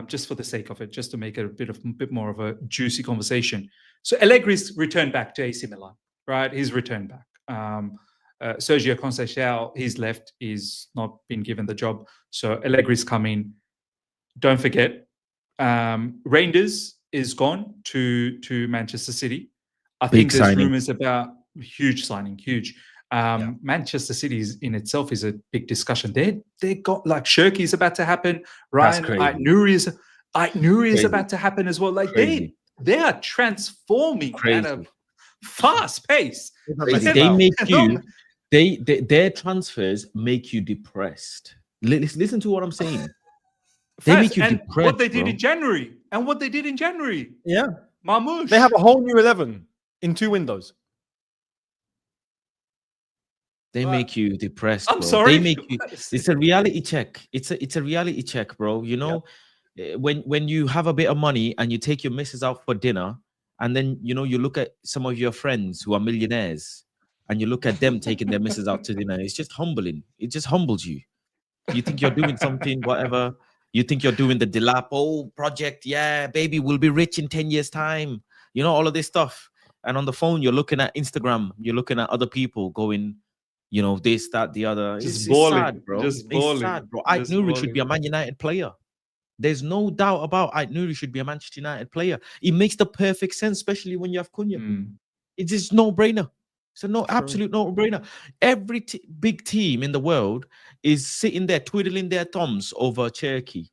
just for the sake of it, just to make it a bit more of a juicy conversation. So Allegri's returned back to AC Milan, right? He's returned back. Sergio Conceição, he's left. He's not been given the job. So Allegri's coming. Don't forget, Reinders is gone to Manchester City. I think there's rumors about huge signing, huge. Manchester City in itself is a big discussion. They got like Shirky is about to happen. Ryan Aït-Nouri is about to happen as well. Like they are transforming at a fast pace. They make you. Their transfers make you depressed. Listen to what I'm saying. They make you depressed. What they did in January. Yeah. Marmoush. They have a whole new 11 in 2 windows. They make you depressed. I'm sorry. They make you. It's a reality check. It's a reality check, bro. You know, when you have a bit of money and you take your missus out for dinner, and then you look at some of your friends who are millionaires, and you look at them taking their missus out to dinner. It's just humbling. It just humbles you. You think you're doing something, whatever. You think you're doing the Delap project. Yeah, baby, we'll be rich in 10 years' time. All of this stuff. And on the phone, you're looking at Instagram. You're looking at other people going, this, that, the other. It's sad, bro. It's sad, bro. Aït-Nouri should be a Man United player. There's no doubt about Aït-Nouri should be a Manchester United player. It makes the perfect sense, especially when you have Cunha. It's just no-brainer. It's a absolute no-brainer. Every big team in the world is sitting there twiddling their thumbs over Cherky.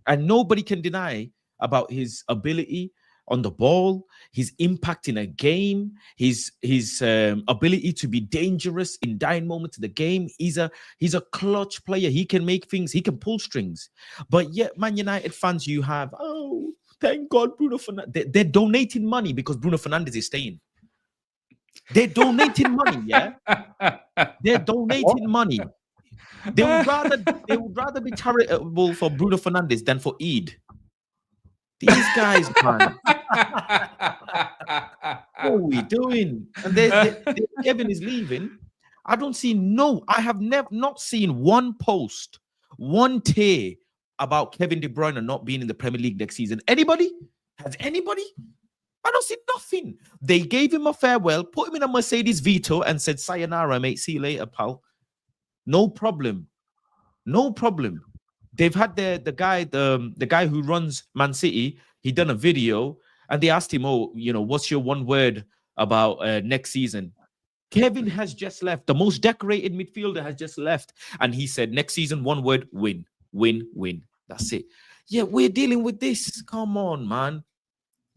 And nobody can deny about his ability on the ball, his impact in a game, his ability to be dangerous in dying moments of the game. He's a clutch player. He can make things, he can pull strings. But yet, Man United fans, you have, thank God Bruno Fernandes. They're donating money because Bruno Fernandes is staying. They're donating money, yeah. They're donating money. They would rather be charitable for Bruno Fernandes than for Eid. These guys, man. What are we doing? And Kevin is leaving. I have not seen one post, one tear about Kevin De Bruyne not being in the Premier League next season. Anybody? Has anybody? I don't see nothing. They gave him a farewell, put him in a Mercedes Vito and said, sayonara, mate. See you later, pal. No problem. They've had the guy who runs Man City. He done a video and they asked him, what's your one word about next season? Kevin has just left. The most decorated midfielder has just left. And he said, next season, one word, win. That's it. Yeah, we're dealing with this. Come on, man.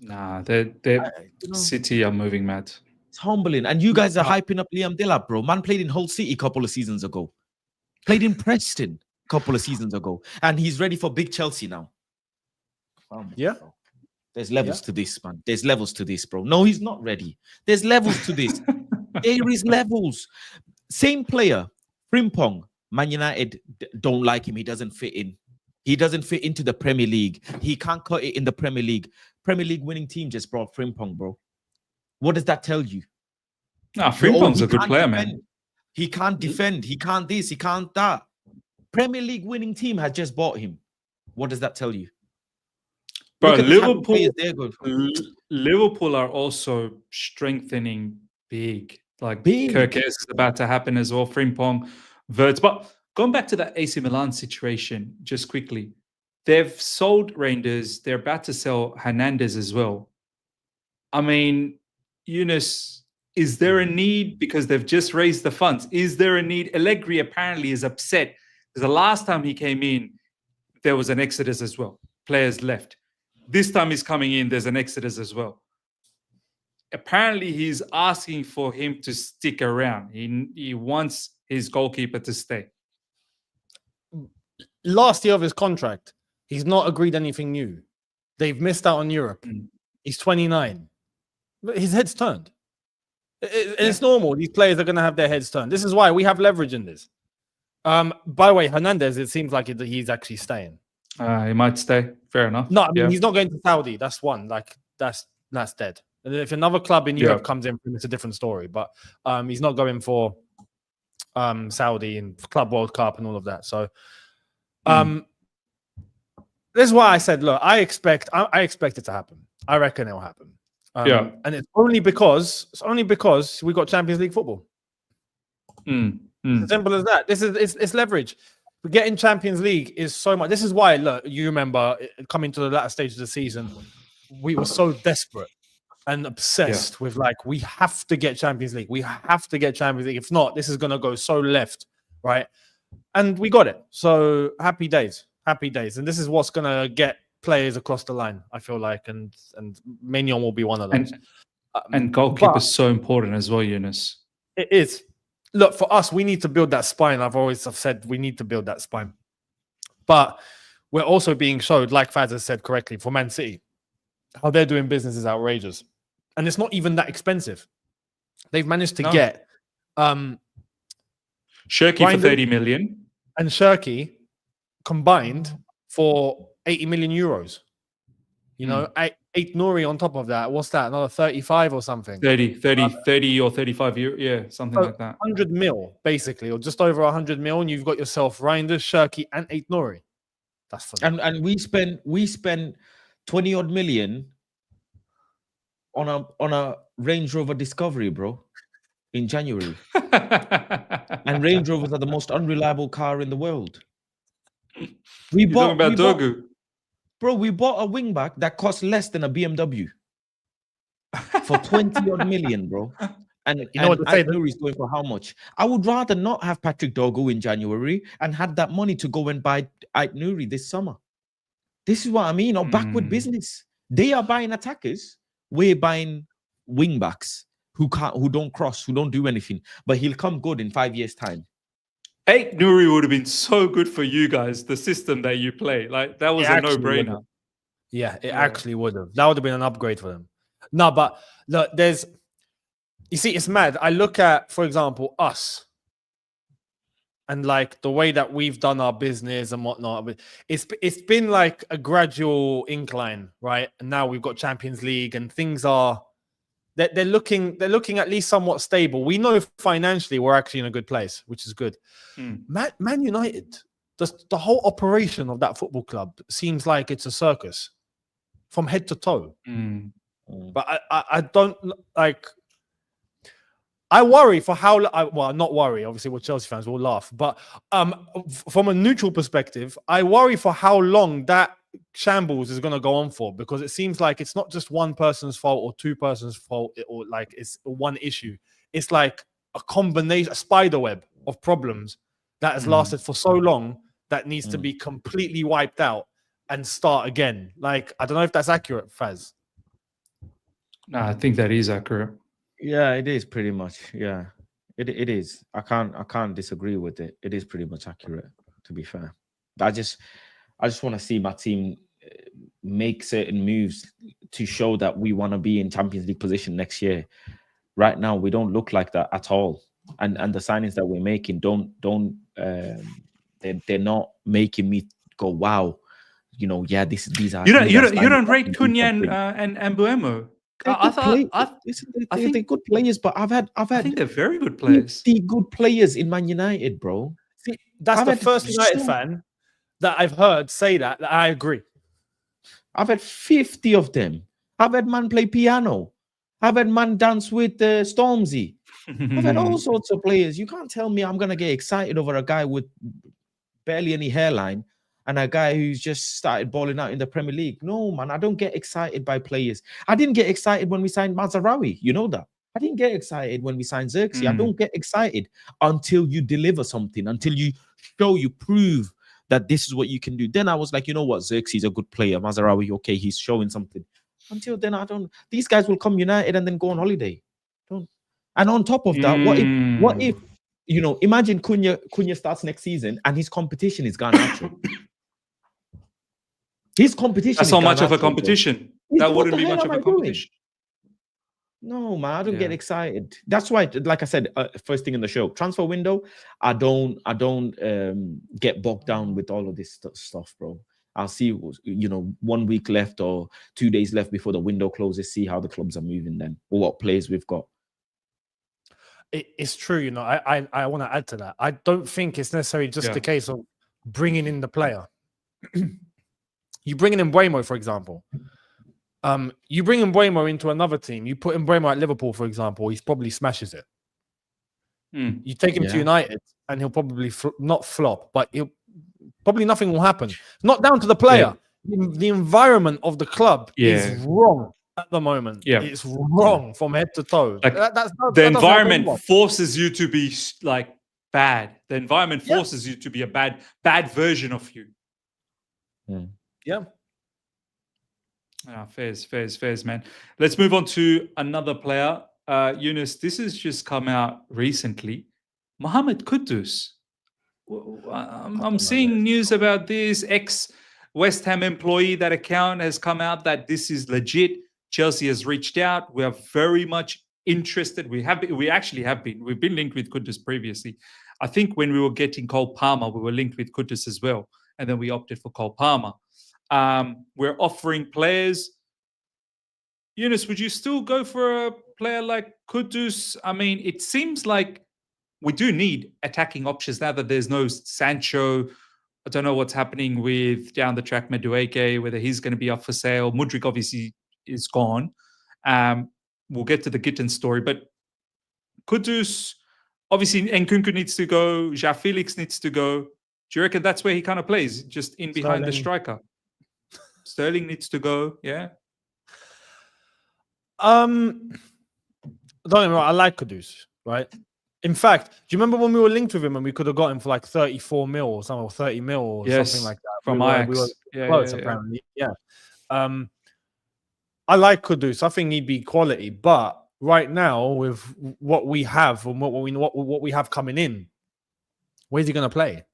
Nah, City are moving mad. It's humbling. And you guys are hyping up Liam Delap, bro. Man played in Hull City a couple of seasons ago. Played in Preston a couple of seasons ago. And he's ready for big Chelsea now. Yeah. There's levels to this, man. There's levels to this, bro. No, he's not ready. There's levels to this. There is levels. Same player, Frimpong. Man United don't like him. He doesn't fit in. He doesn't fit into the Premier League. He can't cut it in the Premier League. Premier League winning team just brought Frimpong, bro. What does that tell you? Nah, Frimpong's a good player, man. He can't defend. He can't this. He can't that. Premier League winning team has just bought him. What does that tell you? Bro, Liverpool are also strengthening big. Like Kirkes is about to happen as well. Frimpong, Wirtz. But going back to that AC Milan situation, just quickly, they've sold Reinders. They're about to sell Hernandez as well. I mean, Yunus, is there a need? Because they've just raised the funds. Is there a need? Allegri apparently is upset because the last time he came in, there was an exodus as well. Players left. This time he's coming in, there's an exodus as well. apparently he's asking for him to stick around. He wants his goalkeeper to stay. Last year of his contract, he's not agreed anything new. They've missed out on Europe. He's 29. But his head's turned. It's normal. These players are going to have their heads turned. This is why we have leverage in this. By the way, Hernandez, it seems like he's actually staying. He might stay. Fair enough. No, I mean, he's not going to Saudi. That's one. Like, that's dead. And if another club in Europe comes in, it's a different story. But he's not going for Saudi and Club World Cup and all of that. So this is why I said, look, I expect it to happen. I reckon it'll happen. And it's only because we got Champions League football. As simple as that. It's leverage. Getting Champions League is so much. This is why, look, you remember coming to the latter stage of the season, we were so desperate and obsessed with like, we have to get Champions League. We have to get Champions League. If not, this is going to go so left, right? And we got it. So happy days. And this is what's going to get players across the line, I feel like. And Maignan will be one of those. And goalkeeper is so important as well, Eunice. It is. Look, for us, we need to build that spine. I've said we need to build that spine. But we're also being showed, like Faz has said correctly, for Man City, how they're doing business is outrageous. And it's not even that expensive. They've managed to get Shirky for 30 million. And Shirky combined for 80 million euros. You know, eight Nouri on top of that. What's that? Another 35 or something? 30 or 35 euro. Yeah, something like that. 100 mil, basically, or just over 100 mil. And you've got yourself Reinders, Shirky, and 8 Nouri. That's fun. And we spent 20 odd million on a Range Rover Discovery, bro, in January. And Range Rovers are the most unreliable car in the world. We bought Dogu. Bro, we bought a wingback that cost less than a BMW for 20 odd million, bro. And you know what the Nouri is going for how much? I would rather not have Patrick Dogu in January and had that money to go and buy Ait Nouri this summer. This is what I mean. Or backward business. They are buying attackers. We're buying wingbacks who don't cross, who don't do anything. But he'll come good in 5 years' time. Ait Nouri would have been so good for you guys, the system that you play. Like, that was a no-brainer. Yeah, it actually would have. That would have been an upgrade for them. No, but look, you see, it's mad. I look at, for example, us and like the way that we've done our business and whatnot. It's been like a gradual incline, right? And now we've got Champions League and things are they're looking at least somewhat stable. We know financially we're actually in a good place, which is good. Man United, the whole operation of that football club seems like it's a circus from head to toe. But I don't like. I worry for how. Well, not worry. Obviously, we're Chelsea fans. We'll laugh. But from a neutral perspective, I worry for how long that shambles is going to go on for, because it seems like it's not just one person's fault or two persons' fault, or like it's one issue. It's like a combination, a spider web of problems that has lasted for so long that needs to be completely wiped out and start again. Like, I don't know if that's accurate, Faz. No, I think that is accurate. Yeah, it is pretty much. Yeah, it is. I can't disagree with it. It is pretty much accurate, to be fair. I just want to see my team make certain moves to show that we want to be in Champions League position next year. Right now, we don't look like that at all. And the signings that we're making they're not making me go, wow, you know, yeah, these are. You don't rate Cunha and Mbuemo. I think they're good players, but I think they're very good players. 50 good players in Man United, bro. See, that's the first United fan that I've heard say that I agree. I've had 50 of them. I've had man play piano. I've had man dance with Stormzy. I've had all sorts of players. You can't tell me I'm going to get excited over a guy with barely any hairline and a guy who's just started balling out in the Premier League. No, man, I don't get excited by players. I didn't get excited when we signed Mazraoui. You know that. I didn't get excited when we signed Xerxes. I don't get excited until you deliver something, until you prove that this is what you can do. Then I was like, you know what, Xerxes is a good player. Mazraoui, okay, he's showing something. Until then, I don't. These guys will come United and then go on holiday. Don't. And on top of that, what if imagine Cunha starts next season and his competition is Garnacho. His competition. That's is not much of a Garnacho, competition. bro. That What wouldn't the be hell much of am a I doing? competition. No, man, I don't get excited. That's why, like I said, first thing in the show, transfer window, I don't get bogged down with all of this stuff, bro. I'll see, 1 week left or 2 days left before the window closes, see how the clubs are moving then, or what players we've got. It's true, I want to add to that. I don't think it's necessarily just a case of bringing in the player. You bring in Mbeumo, for example. You bring Mbeumo into another team. You put Mbeumo at Liverpool, for example. He probably smashes it. You take him to United, and he'll probably not flop, but probably nothing will happen. It's not down to the player. The environment of the club is wrong at the moment. It's wrong from head to toe. Like, the environment forces you to be like bad. The environment forces you to be a bad version of you. Yeah. Fairs, man. Let's move on to another player. Yunus, this has just come out recently. Mohamed Kudus. I'm seeing news about this. Ex-West Ham employee, that account has come out that this is legit. Chelsea has reached out. We are very much interested. We've been linked with Kudus previously. I think when we were getting Cole Palmer, we were linked with Kudus as well. And then we opted for Cole Palmer. We're offering players. Yunus, would you still go for a player like Kudus? I mean, it seems like we do need attacking options now that there's no Sancho. I don't know what's happening with down the track Madueke, whether he's going to be up for sale. Mudryk obviously is gone. We'll get to the Gittens story, but Kudus, obviously Nkunku needs to go. João Felix needs to go. Do you reckon that's where he kind of plays, just in behind the striker? Sterling needs to go, yeah. Don't get me wrong, I like Kudus, right? In fact, do you remember when we were linked with him and we could have got him for like 34 mil or something, or 30 mil or something like that? From Ajax. We were close, apparently. Yeah. I like Kudus. I think he'd be quality, but right now with what we have and what we have coming in, where's he going to play?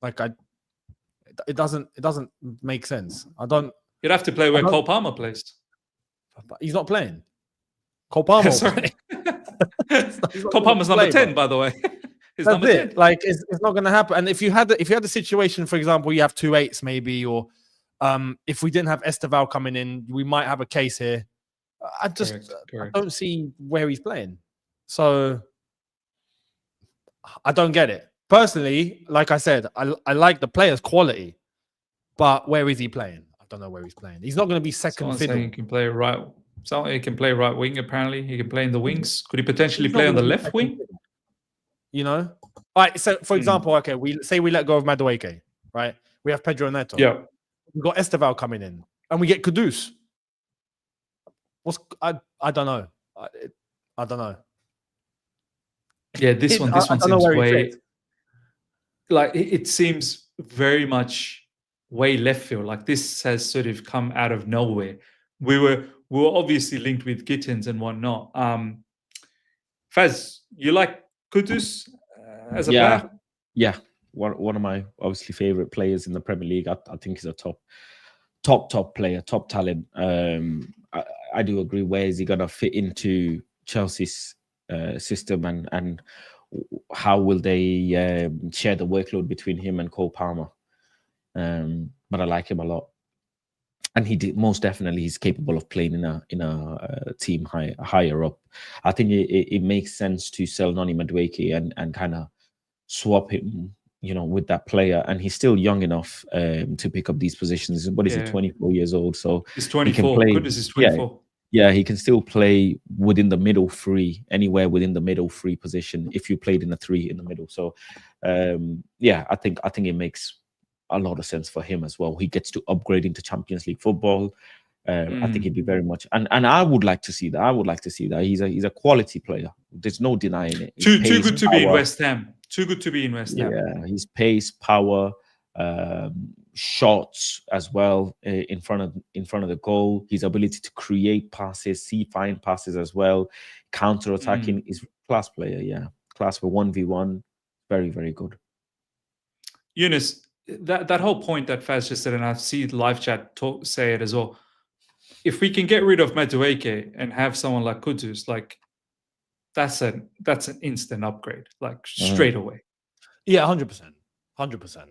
Like it doesn't make sense. You'd have to play where Cole Palmer plays. He's not playing. Cole Palmer. Sorry. Cole Palmer's number 10, by the way. That's number 10. Like it's not going to happen. And if you had the situation, for example, you have 2 8s maybe, or if we didn't have Esteval coming in, we might have a case here. I don't see where he's playing. So I don't get it. Personally, like I said, I like the player's quality, but where is he playing? I don't know where he's playing. He's not going to be second fiddle. He can play right. He can play right wing. Apparently, he can play in the wings. Could he potentially play on the left wing? All right. So, for example, okay, we let go of Madueke, right? We have Pedro Neto. Yeah. We've got Esteval coming in, and we get Kudus. I don't know. I don't know. Yeah, this one seems way. Like it seems very much way left field. Like this has sort of come out of nowhere. We were obviously linked with Gittens and whatnot. Faz, you like Kudus as a player? Yeah, one of my obviously favorite players in the Premier League. I think he's a top player, top talent. I do agree. Where is he gonna fit into Chelsea's system, and how will they share the workload between him and Cole Palmer? But I like him a lot, and most definitely he's capable of playing in a team higher up. I think it makes sense to sell Noni Madueke and kind of swap him, with that player. And he's still young enough to pick up these positions. What is he, 24 years old? So he's 24. He can play, Kudus is 24. Yeah, he can still play within the middle three, anywhere within the middle three position if you played in a 3 in the middle. So, I think it makes a lot of sense for him as well. He gets to upgrade into Champions League football. I think he'd be very much, and I would like to see that. He's a quality player. There's no denying it. Too good to be in West Ham. Too good to be in West Ham. Yeah, his pace, power, shots as well in front of the goal. His ability to create passes, see fine passes as well. Counter attacking is class player. Yeah, class for 1v1. Very, very good. Eunice, that whole point that Faz just said, and I see live chat say it as well. If we can get rid of Madueke and have someone like Kudus, like that's an instant upgrade, like straight away. Yeah, 100%, 100%.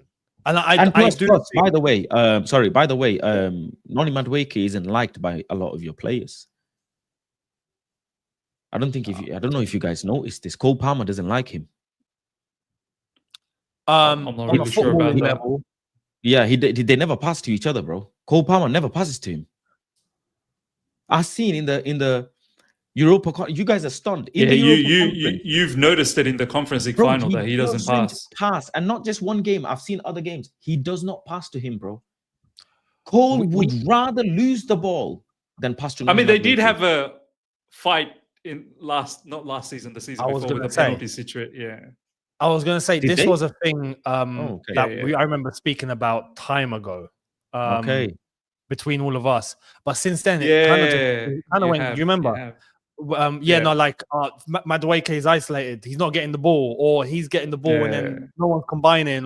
And plus, by the way, Noni Madueke isn't liked by a lot of your players. I don't know if you guys noticed this. Cole Palmer doesn't like him. I'm not really sure about that. Yeah, they never pass to each other, bro. Cole Palmer never passes to him. I've seen in the Europa. You guys are stunned. You've noticed it in the Conference League final that he doesn't pass. And not just one game. I've seen other games. He does not pass to him, bro. Cole would rather lose the ball than pass to. I mean, they did have a fight in not last season, the season before with the penalty situation. Yeah. I was going to say this was a thing I remember speaking about time ago. Between all of us, but since then it kind of went. Do you remember? Madueke is isolated. He's not getting the ball, or he's getting the ball and then no one's combining.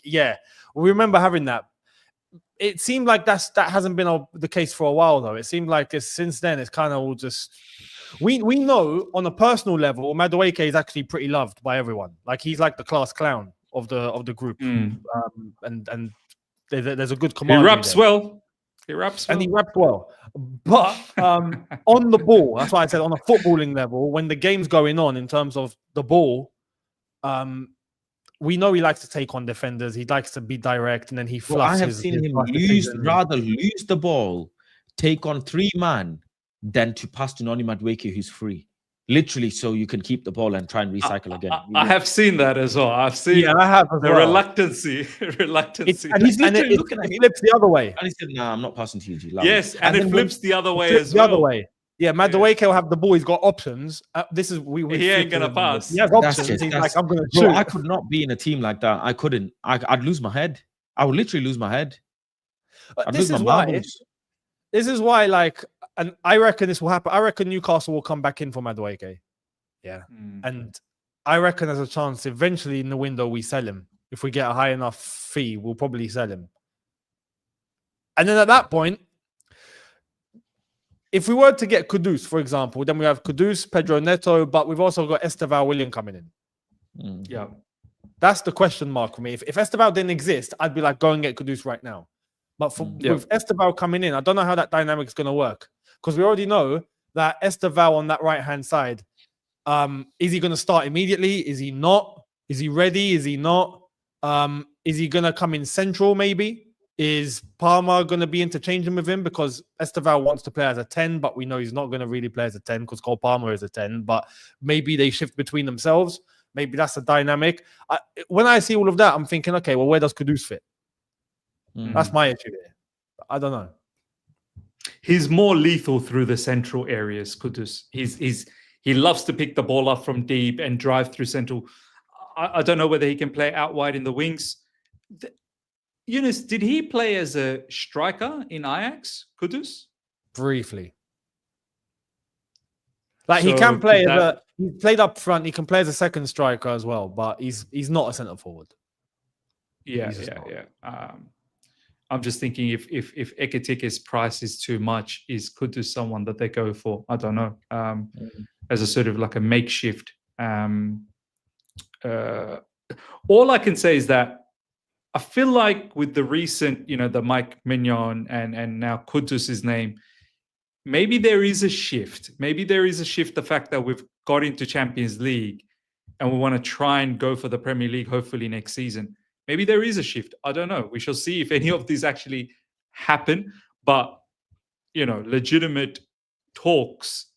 We remember having that. It seemed like that hasn't been the case for a while, though. It seemed like since then it's kind of all just. We know on a personal level, Madueke is actually pretty loved by everyone. Like he's like the class clown of the group, and there's a good command. He raps well. And he raps well. But on the ball, that's why I said on a footballing level, when the game's going on in terms of the ball, we know he likes to take on defenders. He likes to be direct, and then he fluffs. I have seen him rather lose the ball, take on 3 man, than to pass to Noni Madueke, who's free. Literally, so you can keep the ball and try and recycle again. I have seen that as well. I've seen reluctancy. And he's literally looking at him. Flips the other way. And he said, "Nah, I'm not passing to you, G." Yes, and it flips the other way as well. The other way. Yeah, Madueke will have the ball. He's got options. He ain't gonna pass. He has options. He's like, I'm gonna shoot. I could not be in a team like that. I couldn't. I'd lose my head. I would literally lose my head. This is why, like, and I reckon this will happen. I reckon Newcastle will come back in for Madueke. Yeah. And I reckon there's a chance eventually in the window we sell him. If we get a high enough fee, we'll probably sell him. And then at that point, if we were to get Kudus, for example, then we have Kudus, Pedro Neto, but we've also got Esteval William coming in. Yeah. That's the question mark for me. If Esteval didn't exist, I'd be like, go and get Kudus right now. But with Esteval coming in, I don't know how that dynamic is going to work. Because we already know that Esteval on that right-hand side, is he going to start immediately? Is he not? Is he ready? Is he not? Is he going to come in central maybe? Is Palmer going to be interchanging with him? Because Esteval wants to play as a 10, but we know he's not going to really play as a 10 because Cole Palmer is a 10. But maybe they shift between themselves. Maybe that's a dynamic. When I see all of that, I'm thinking, okay, well, where does Kudus fit? That's my issue there. I don't know. He's more lethal through the central areas, Kudus. He loves to pick the ball up from deep and drive through central. I don't know whether he can play out wide in the wings. Eunice, did he play as a striker in Ajax, Kudus? Briefly. Like he can play he played up front. He can play as a second striker as well, but he's not a centre forward. Yeah. I'm just thinking if Ekitike's price is too much, is Kudus someone that they go for? I don't know. As a sort of like a makeshift. All I can say is that I feel like with the recent, the Mike Mignon and now Kudus' name, maybe there is a shift. The fact that we've got into Champions League and we want to try and go for the Premier League hopefully next season. Maybe there is a shift. I don't know. We shall see if any of these actually happen. But, legitimate talks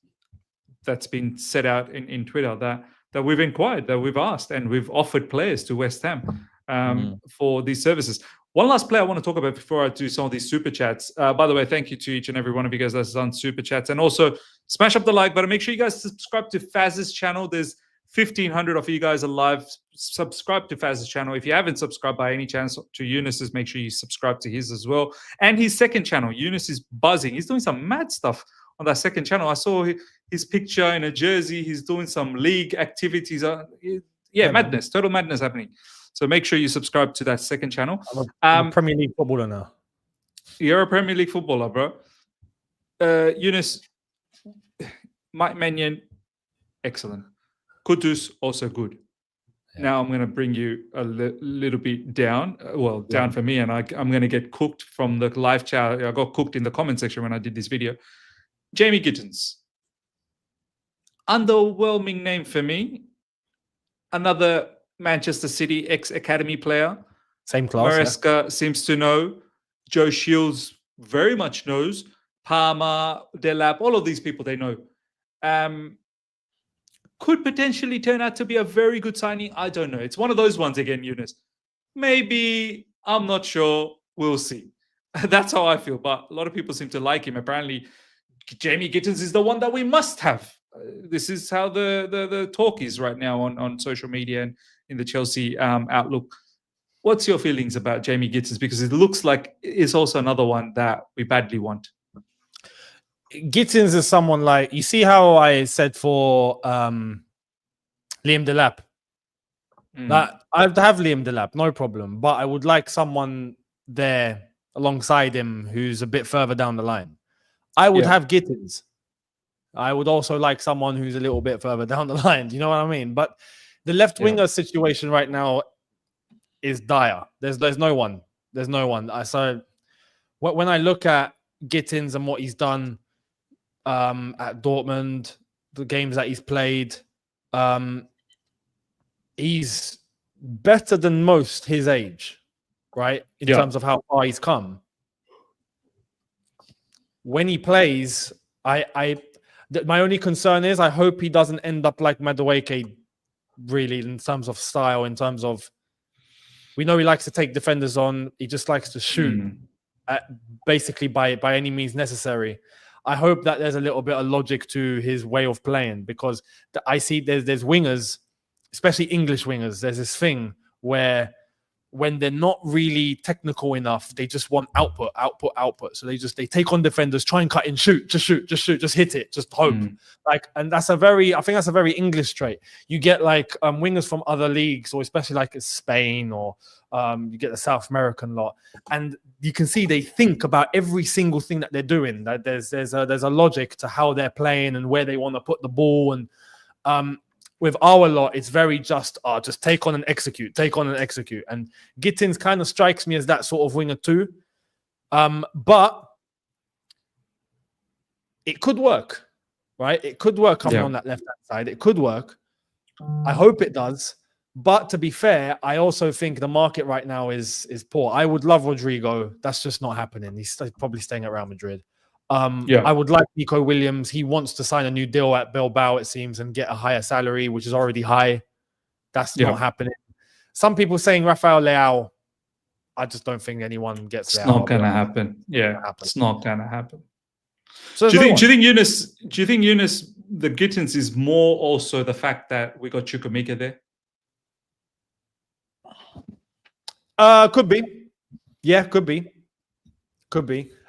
that's been set out in Twitter that we've inquired, that we've asked, and we've offered players to West Ham for these services. One last player I want to talk about before I do some of these super chats. By the way, thank you to each and every one of you guys that's done super chats. And also smash up the like button. Make sure you guys subscribe to Faz's channel. There's 1,500 of you guys are live. Subscribe to Faz's channel. If you haven't subscribed by any chance to Eunice's, make sure you subscribe to his as well. And his second channel, Eunice is buzzing. He's doing some mad stuff on that second channel. I saw his picture in a jersey. He's doing some league activities. Madness, total madness happening. So make sure you subscribe to that second channel. I'm a Premier League footballer now. You're a Premier League footballer, bro. Eunice, Mike Mannion, excellent. Kudus, also good. Yeah. Now I'm going to bring you a little bit down. Down for me, and I'm going to get cooked from the live chat. I got cooked in the comment section when I did this video. Jamie Gittens. Underwhelming name for me. Another Manchester City ex-academy player. Same class. Maresca seems to know. Joe Shields very much knows. Palmer, Delap, all of these people, they know. Could potentially turn out to be a very good signing. I don't know. It's one of those ones again, Eunice. Maybe, I'm not sure. We'll see. That's how I feel. But a lot of people seem to like him. Apparently, Jamie Gittens is the one that we must have. This is how the talk is right now on social media and in the Chelsea outlook. What's your feelings about Jamie Gittens? Because it looks like it's also another one that we badly want. Gittens is someone like, you see how I said for Liam Delap? That I'd have Liam Delap, no problem. But I would like someone there alongside him who's a bit further down the line. I would have Gittens. I would also like someone who's a little bit further down the line. Do you know what I mean? But the left winger situation right now is dire. There's no one. There's no one. So when I look at Gittens and what he's done at Dortmund, the games that he's played, he's better than most his age, right? In terms of how far he's come. When he plays, my only concern is I hope he doesn't end up like Madueke, really, in terms of style, in terms of, we know he likes to take defenders on. He just likes to shoot, basically by any means necessary. I hope that there's a little bit of logic to his way of playing, because I see there's wingers, especially English wingers, there's this thing where when they're not really technical enough, they just want output. So they take on defenders, try and cut in, shoot, just hit it, just hope. And I think that's a very English trait. You get like wingers from other leagues, or especially like Spain, or you get the South American lot, and you can see they think about every single thing that they're doing. That there's a logic to how they're playing and where they want to put the ball. And with our lot, it's very just take on and execute. And Gittens kind of strikes me as that sort of winger too. But it could work, right? It could work coming on that left-hand side. It could work. I hope it does. But to be fair, I also think the market right now is poor. I would love Rodrigo. That's just not happening. He's probably staying at Real Madrid. I would like Nico Williams. He wants to sign a new deal at Bilbao, it seems, and get a higher salary, which is already high. That's not happening. Some people saying Rafael Leao. I just don't think anyone gets Leao. It's not going to happen. It's not going to happen. So do you think Eunice, the Gittens is more also the fact that we got Chukwuemeka there? Could be. Yeah, could be.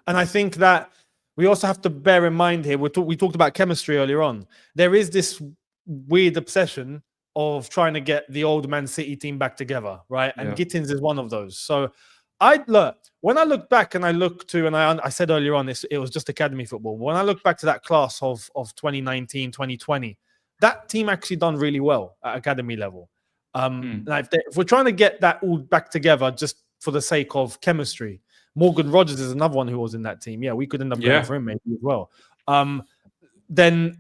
And I think that we also have to bear in mind here, we talked about chemistry earlier on. There is this weird obsession of trying to get the old Man City team back together, right? And Gittens is one of those. So when I look back and I said earlier on, it was just academy football. When I look back to that class of 2019, 2020, that team actually done really well at academy level. If we're trying to get that all back together just for the sake of chemistry, Morgan Rogers is another one who was in that team. Yeah, we could end up going for him maybe as well. Then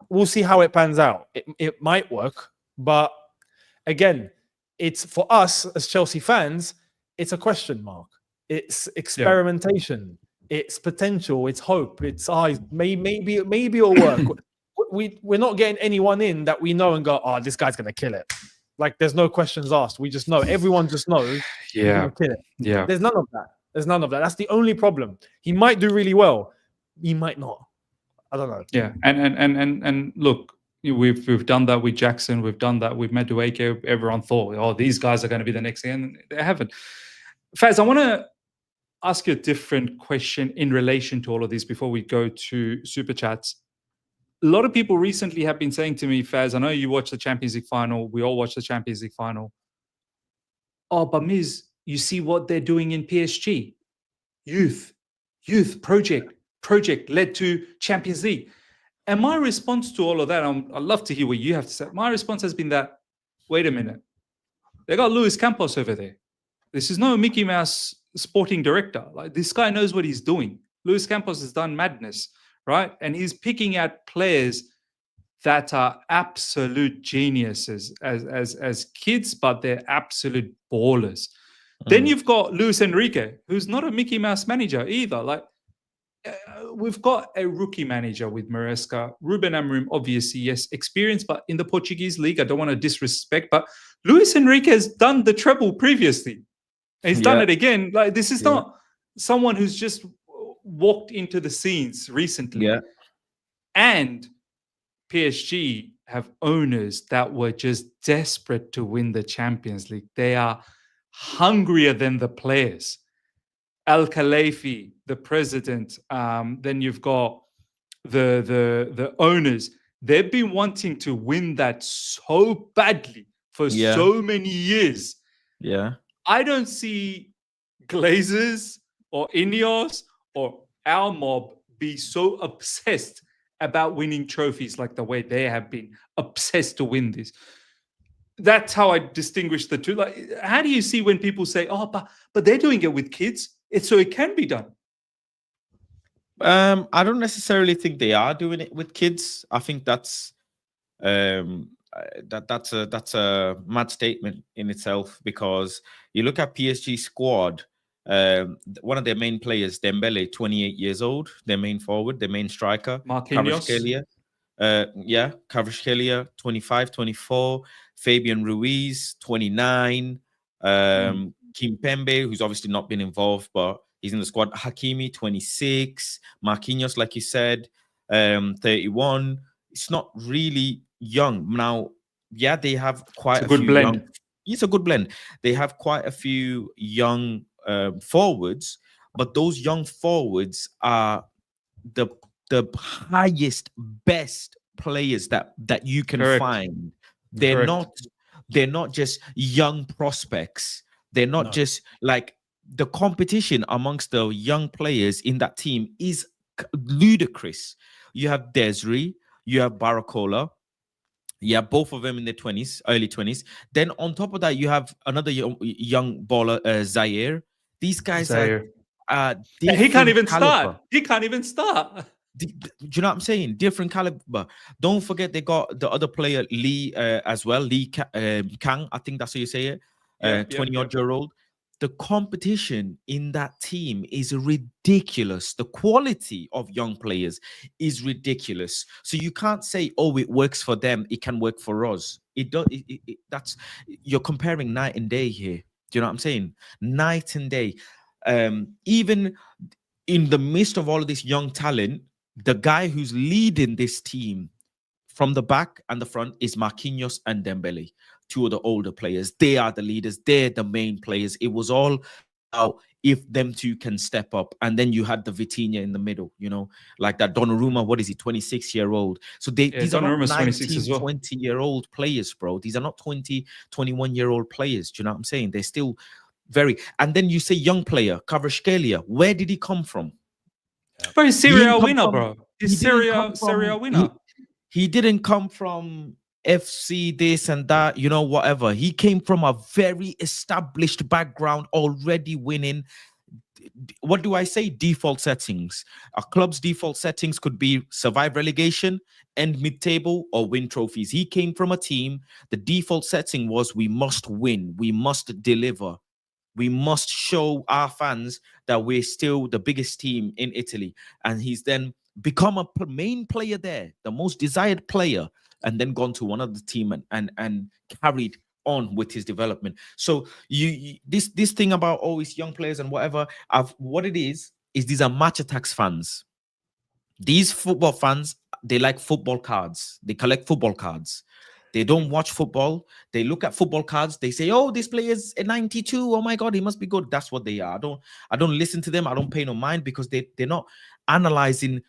we'll see how it pans out. It might work, but again, it's for us as Chelsea fans, it's a question mark. It's experimentation. It's potential. It's hope. It's maybe it'll work. We're not getting anyone in that we know and go, this guy's gonna kill it. Like there's no questions asked. We just know. Everyone just knows. Yeah. Kill it. Yeah. There's none of that. That's the only problem. He might do really well. He might not. I don't know. Yeah. And look, We've done that with Jackson. We've done that with Madueke. Everyone thought, oh, these guys are going to be the next thing, and they haven't. Faz, I want to ask you a different question in relation to all of this before we go to super chats. A lot of people recently have been saying to me, Faz, I know you watch the Champions League final. We all watch the Champions League final. Oh, but Miz, you see what they're doing in PSG? Youth project led to Champions League. And my response to all of that, I'd love to hear what you have to say. My response has been that, wait a minute. They got Luis Campos over there. This is no Mickey Mouse sporting director. Like, this guy knows what he's doing. Luis Campos has done madness, right? And he's picking out players that are absolute geniuses as kids, but they're absolute ballers. Then you've got Luis Enrique, who's not a Mickey Mouse manager either. Like, we've got a rookie manager with Maresca. Ruben Amorim, obviously, yes, experienced, but in the Portuguese league, I don't want to disrespect, but Luis Enrique has done the treble previously. And he's done it again. Like, this is not someone who's just walked into the scenes recently. Yeah. And PSG have owners that were just desperate to win the Champions League. They are hungrier than the players. Al Khalifi, the president, then you've got the owners. They've been wanting to win that so badly for so many years. Yeah. I don't see Glazers or Ineos or our mob be so obsessed about winning trophies like the way they have been obsessed to win this. That's how I distinguish the two. Like, how do you see when people say, "Oh, but they're doing it with kids, so it can be done"? I don't necessarily think they are doing it with kids. I think that's that's a mad statement in itself, because you look at PSG squad. One of their main players, Dembele, 28 years old, their main forward, their main striker, Marquinhos. Kvaratskhelia, 25, 24, Fabian Ruiz, 29, Kimpembe, who's obviously not been involved, but he's in the squad, Hakimi, 26, Marquinhos, like you said, 31. It's not really young. Now, yeah, they have quite a few blend. It's a good blend. They have quite a few young forwards, but those young forwards are the highest, best players that you can find. They're not just young prospects. They're not just like, the competition amongst the young players in that team is ludicrous. You have Desri, you have Barakola. Yeah, both of them in their 20s, early 20s. Then on top of that, you have another young baller, Zaire. These guys are he can't even caliber. start. He can't even start. Do you know what I'm saying? Different caliber. Don't forget they got the other player, Lee, as well. Lee Kang, I think that's how you say it. 20-odd-year-old. The competition in that team is ridiculous. The quality of young players is ridiculous. So you can't say, "Oh, it works for them, it can work for us." It does. That's, you're comparing night and day here. Do you know what I'm saying? Night and day. Even in the midst of all of this young talent, the guy who's leading this team from the back and the front is Marquinhos and Dembele, two of the older players. They are the leaders. They're the main players. It was all about if them two can step up. And then you had the Vitinha in the middle, you know, like that Donnarumma, what is he, 26-year-old. So these are not 19, 20-year-old players, bro. These are not 20, 21-year-old players. Do you know what I'm saying? They're still very... And then you say young player, Kvaratskhelia. Where did he come from? But he's Serie A winner, bro. He's Serie A winner. He didn't come from FC this and that, you know, whatever. He came from a very established background, already winning. What do I say? Default settings. A club's default settings could be survive relegation, end mid-table, or win trophies. He came from a team. The default setting was, we must win. We must deliver. We must show our fans that we're still the biggest team in Italy. And he's then become a main player there, the most desired player, and then gone to another team and carried on with his development. So this thing about always young players and whatever, what it is these are match attacks fans. These football fans, they like football cards. They collect football cards. They don't watch football. They look at football cards. They say, "Oh, this player is a 92. Oh my God, he must be good." That's what they are. I don't listen to them. I don't pay no mind because they're not analyzing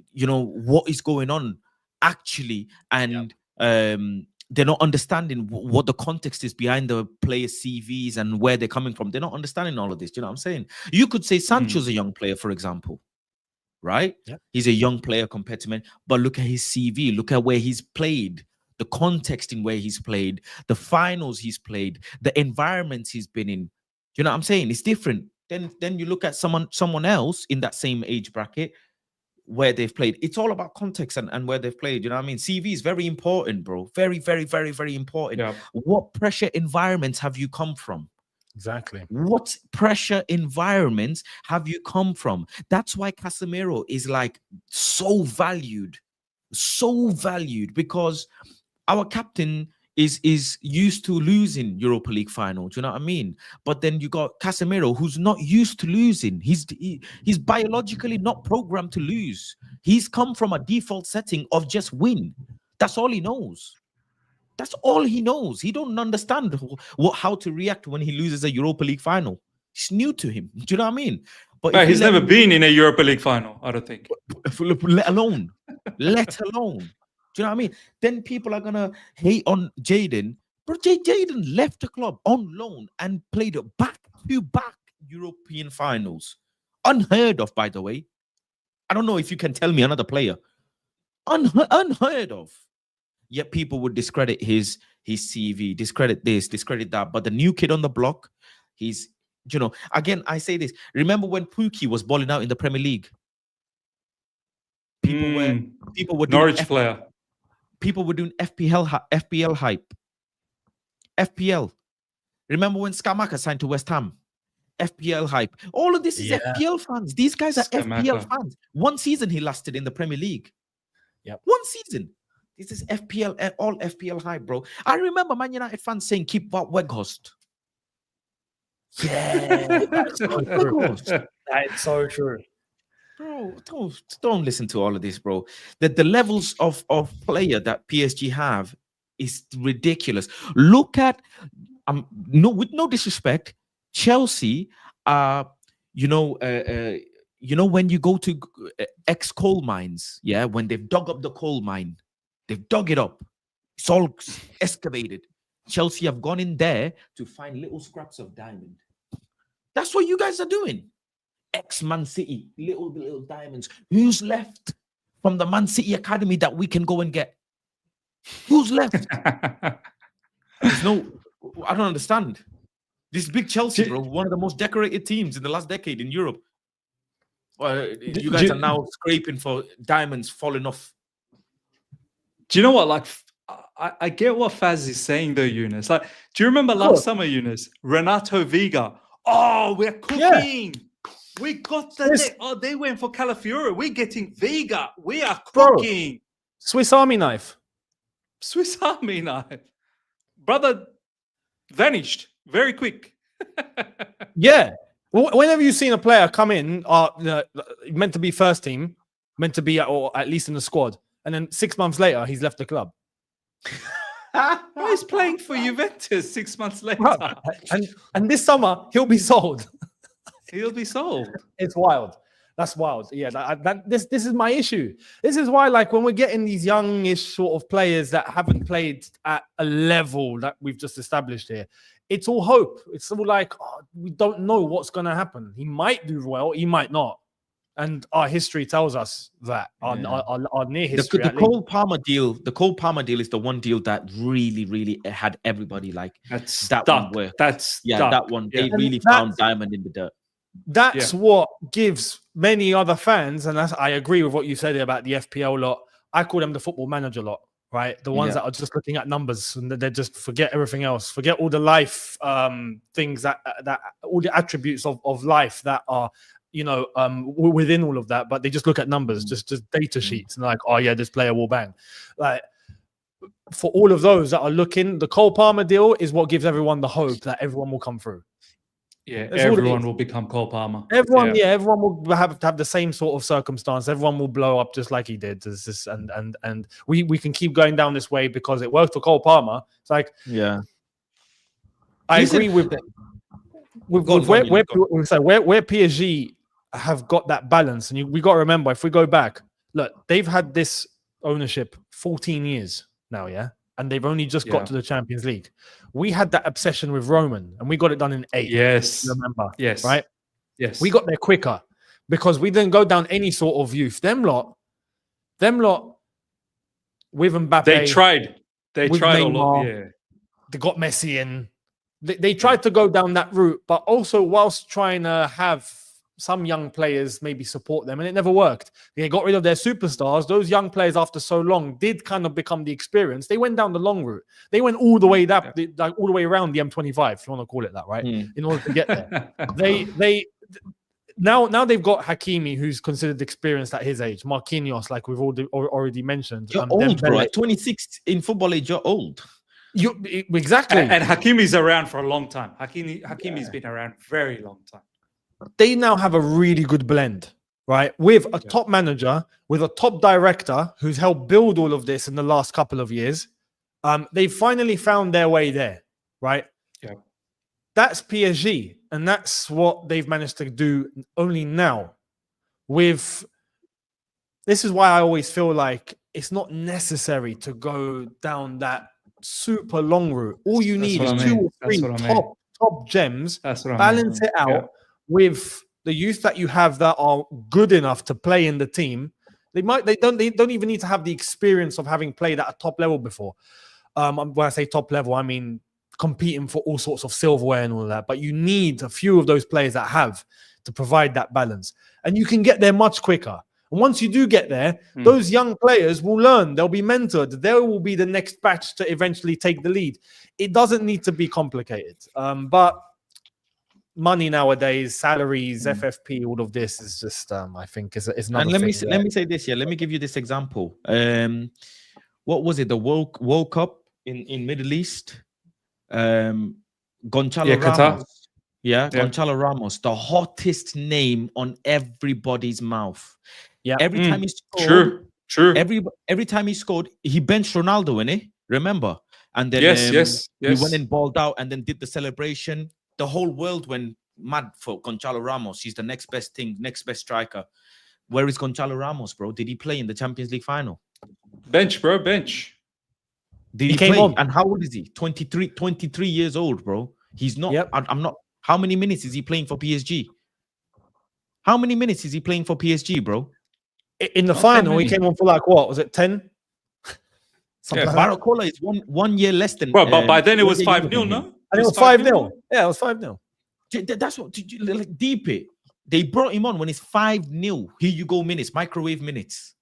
what is going on actually, and they're not understanding what the context is behind the players' CVs and where they're coming from. They're not understanding all of this. Do you know what I'm saying? You could say Sancho's a young player, for example, right? Yeah. He's a young player compared to men, but look at his CV. Look at where he's played, the context in where he's played, the finals he's played, the environments he's been in. Do you know what I'm saying? It's different. Then you look at someone else in that same age bracket where they've played. It's all about context and where they've played. You know what I mean? CV is very important, bro. Very, very, very, very important. Yeah. What pressure environments have you come from? Exactly. What pressure environments have you come from? That's why Casemiro is like so valued because our captain is used to losing Europa League final. Do you know what I mean? But then you got Casemiro, who's not used to losing. He's biologically not programmed to lose. He's come from a default setting of just win. That's all he knows. That's all he knows. He don't understand how to react when he loses a Europa League final. It's new to him. Do you know what I mean? But He's never been in a Europa League final, I don't think. Let alone. Do you know what I mean? Then people are gonna hate on Jadon. But Jadon left the club on loan and played back-to-back European finals. Unheard of, by the way. I don't know if you can tell me another player. Unheard of. Yet people would discredit his CV, discredit this, discredit that. But the new kid on the block, he's, again, I say this. Remember when Pukki was balling out in the Premier League? People were doing Norwich player. People were doing FPL hype. FPL. Remember when Skamaka signed to West Ham? FPL hype. All of this is FPL fans. These guys are FPL fans. One season he lasted in the Premier League. Yep. One season. This is FPL, all FPL hype, bro. I remember Man United fans saying, "Keep Weghorst." Yeah, that's so true. That's so true. Bro, don't listen to all of this, bro. The levels of player that PSG have is ridiculous. Look at with no disrespect, Chelsea when you go to ex coal mines, when they've dug up the coal mine, they've dug it up, it's all excavated. Chelsea have gone in there to find little scraps of diamond. That's what you guys are doing. Ex-Man City, little diamonds. Who's left from the Man City academy that we can go and get? Who's left? There's no. I don't understand. This big Chelsea, bro, one of the most decorated teams in the last decade in Europe. You guys are now scraping for diamonds falling off. Do you know what? Like, I get what Faz is saying, though, Eunice. Like, do you remember last summer, Eunice? Renato Vega. Oh, we're cooking. Yeah. We got they went for Calafiore. We're getting Vega. We are cooking. Bro, Swiss Army knife. Swiss Army knife. Brother vanished very quick. Yeah. Whenever you've seen a player come in, meant to be first team, meant to be or at least in the squad, and then 6 months later, he's left the club. He's playing for Juventus 6 months later. Right. And this summer, he'll be sold. He'll be sold. It's wild. That's wild. Yeah, this is my issue. This is why, like, when we're getting these youngish sort of players that haven't played at a level that we've just established here, it's all hope. It's all like, we don't know what's going to happen. He might do well. He might not. And our history tells us that. Our near history. The Cole Palmer deal. The Cole Palmer deal is the one deal that really, really had everybody like that one. Where, that one. They really found diamond in the dirt. That's what gives many other fans, and I agree with what you said about the FPL lot. I call them the football manager lot, right? The ones that are just looking at numbers and they just forget everything else, forget all the life things that all the attributes of life that are within all of that, but they just look at numbers, just data sheets, and like, oh yeah, this player will bang. Like, for all of those that are looking, the Cole Palmer deal is what gives everyone the hope that everyone will come through. Yeah, That's all it everyone is. will become Cole Palmer. Everyone will have to have the same sort of circumstance. Everyone will blow up just like he did. And we can keep going down this way because it worked for Cole Palmer. It's like, Yeah. I Listen- agree with Go on, where go on. where PSG have got that balance. And we got to remember, if we go back, look, they've had this ownership 14 years now, yeah? And they've only just got to the Champions League. We had that obsession with Roman, and we got it done in 8. Yes. Remember? Yes. Right? Yes. We got there quicker because we didn't go down any sort of youth. Them lot with Mbappe. They tried. They with tried Neymar, a lot. Yeah. They got Messi in. They tried to go down that route, but also whilst trying to have some young players maybe support them, and it never worked. They got rid of their superstars. Those young players, after so long, did kind of become the experience. They went down the long route. They went all the way all the way around the M25, if you want to call it that, right? In order to get there. Now they've got Hakimi, who's considered experienced at his age. Marquinhos, like we've already mentioned. You're old, bro. At 26 in football age, you're old. Exactly. And Hakimi's around for a long time. Hakimi's been around a very long time. They now have a really good blend, right? With a top manager, with a top director who's helped build all of this in the last couple of years. They've finally found their way there, right? Yeah. That's PSG, and that's what they've managed to do only now. This is why I always feel like it's not necessary to go down that super long route. All you need is 2 or 3 top gems. Balance it out with the youth that you have that are good enough to play in the team. They don't even need to have the experience of having played at a top level before. When I say top level, I mean competing for all sorts of silverware and all that. But you need a few of those players that have to provide that balance, and you can get there much quicker. And once you do get there, those young players will learn. They'll be mentored. They will be the next batch to eventually take the lead. It doesn't need to be complicated. But money nowadays, salaries, FFP, all of this is just, I think, is another thing. And let me say this here. Let me give you this example. What was it? The World Cup in Middle East. Gonçalo Ramos. Qatar. Yeah, Gonçalo Ramos, the hottest name on everybody's mouth. Yeah. Every time he scored, true. Every time he scored, he benched Ronaldo in it. Remember? And then yes. He went and balled out and then did the celebration. The whole world went mad for Gonçalo Ramos. He's the next best thing, next best striker. Where is Gonçalo Ramos, bro? Did he play in the Champions League final? Bench, bro, bench. Did he play? On. And how old is he? 23 years old, bro. He's not. Yep. I'm not. How many minutes is he playing for PSG? How many minutes is he playing for PSG, bro? In the final, he came on for like what? Was it 10? Barcola is one year less than. Well, but by then it was 5-0, no? And it was 5-0. Yeah, it was 5-0. That's what. Like, deep it. They brought him on when it's 5-0. Here you go, minutes, microwave minutes.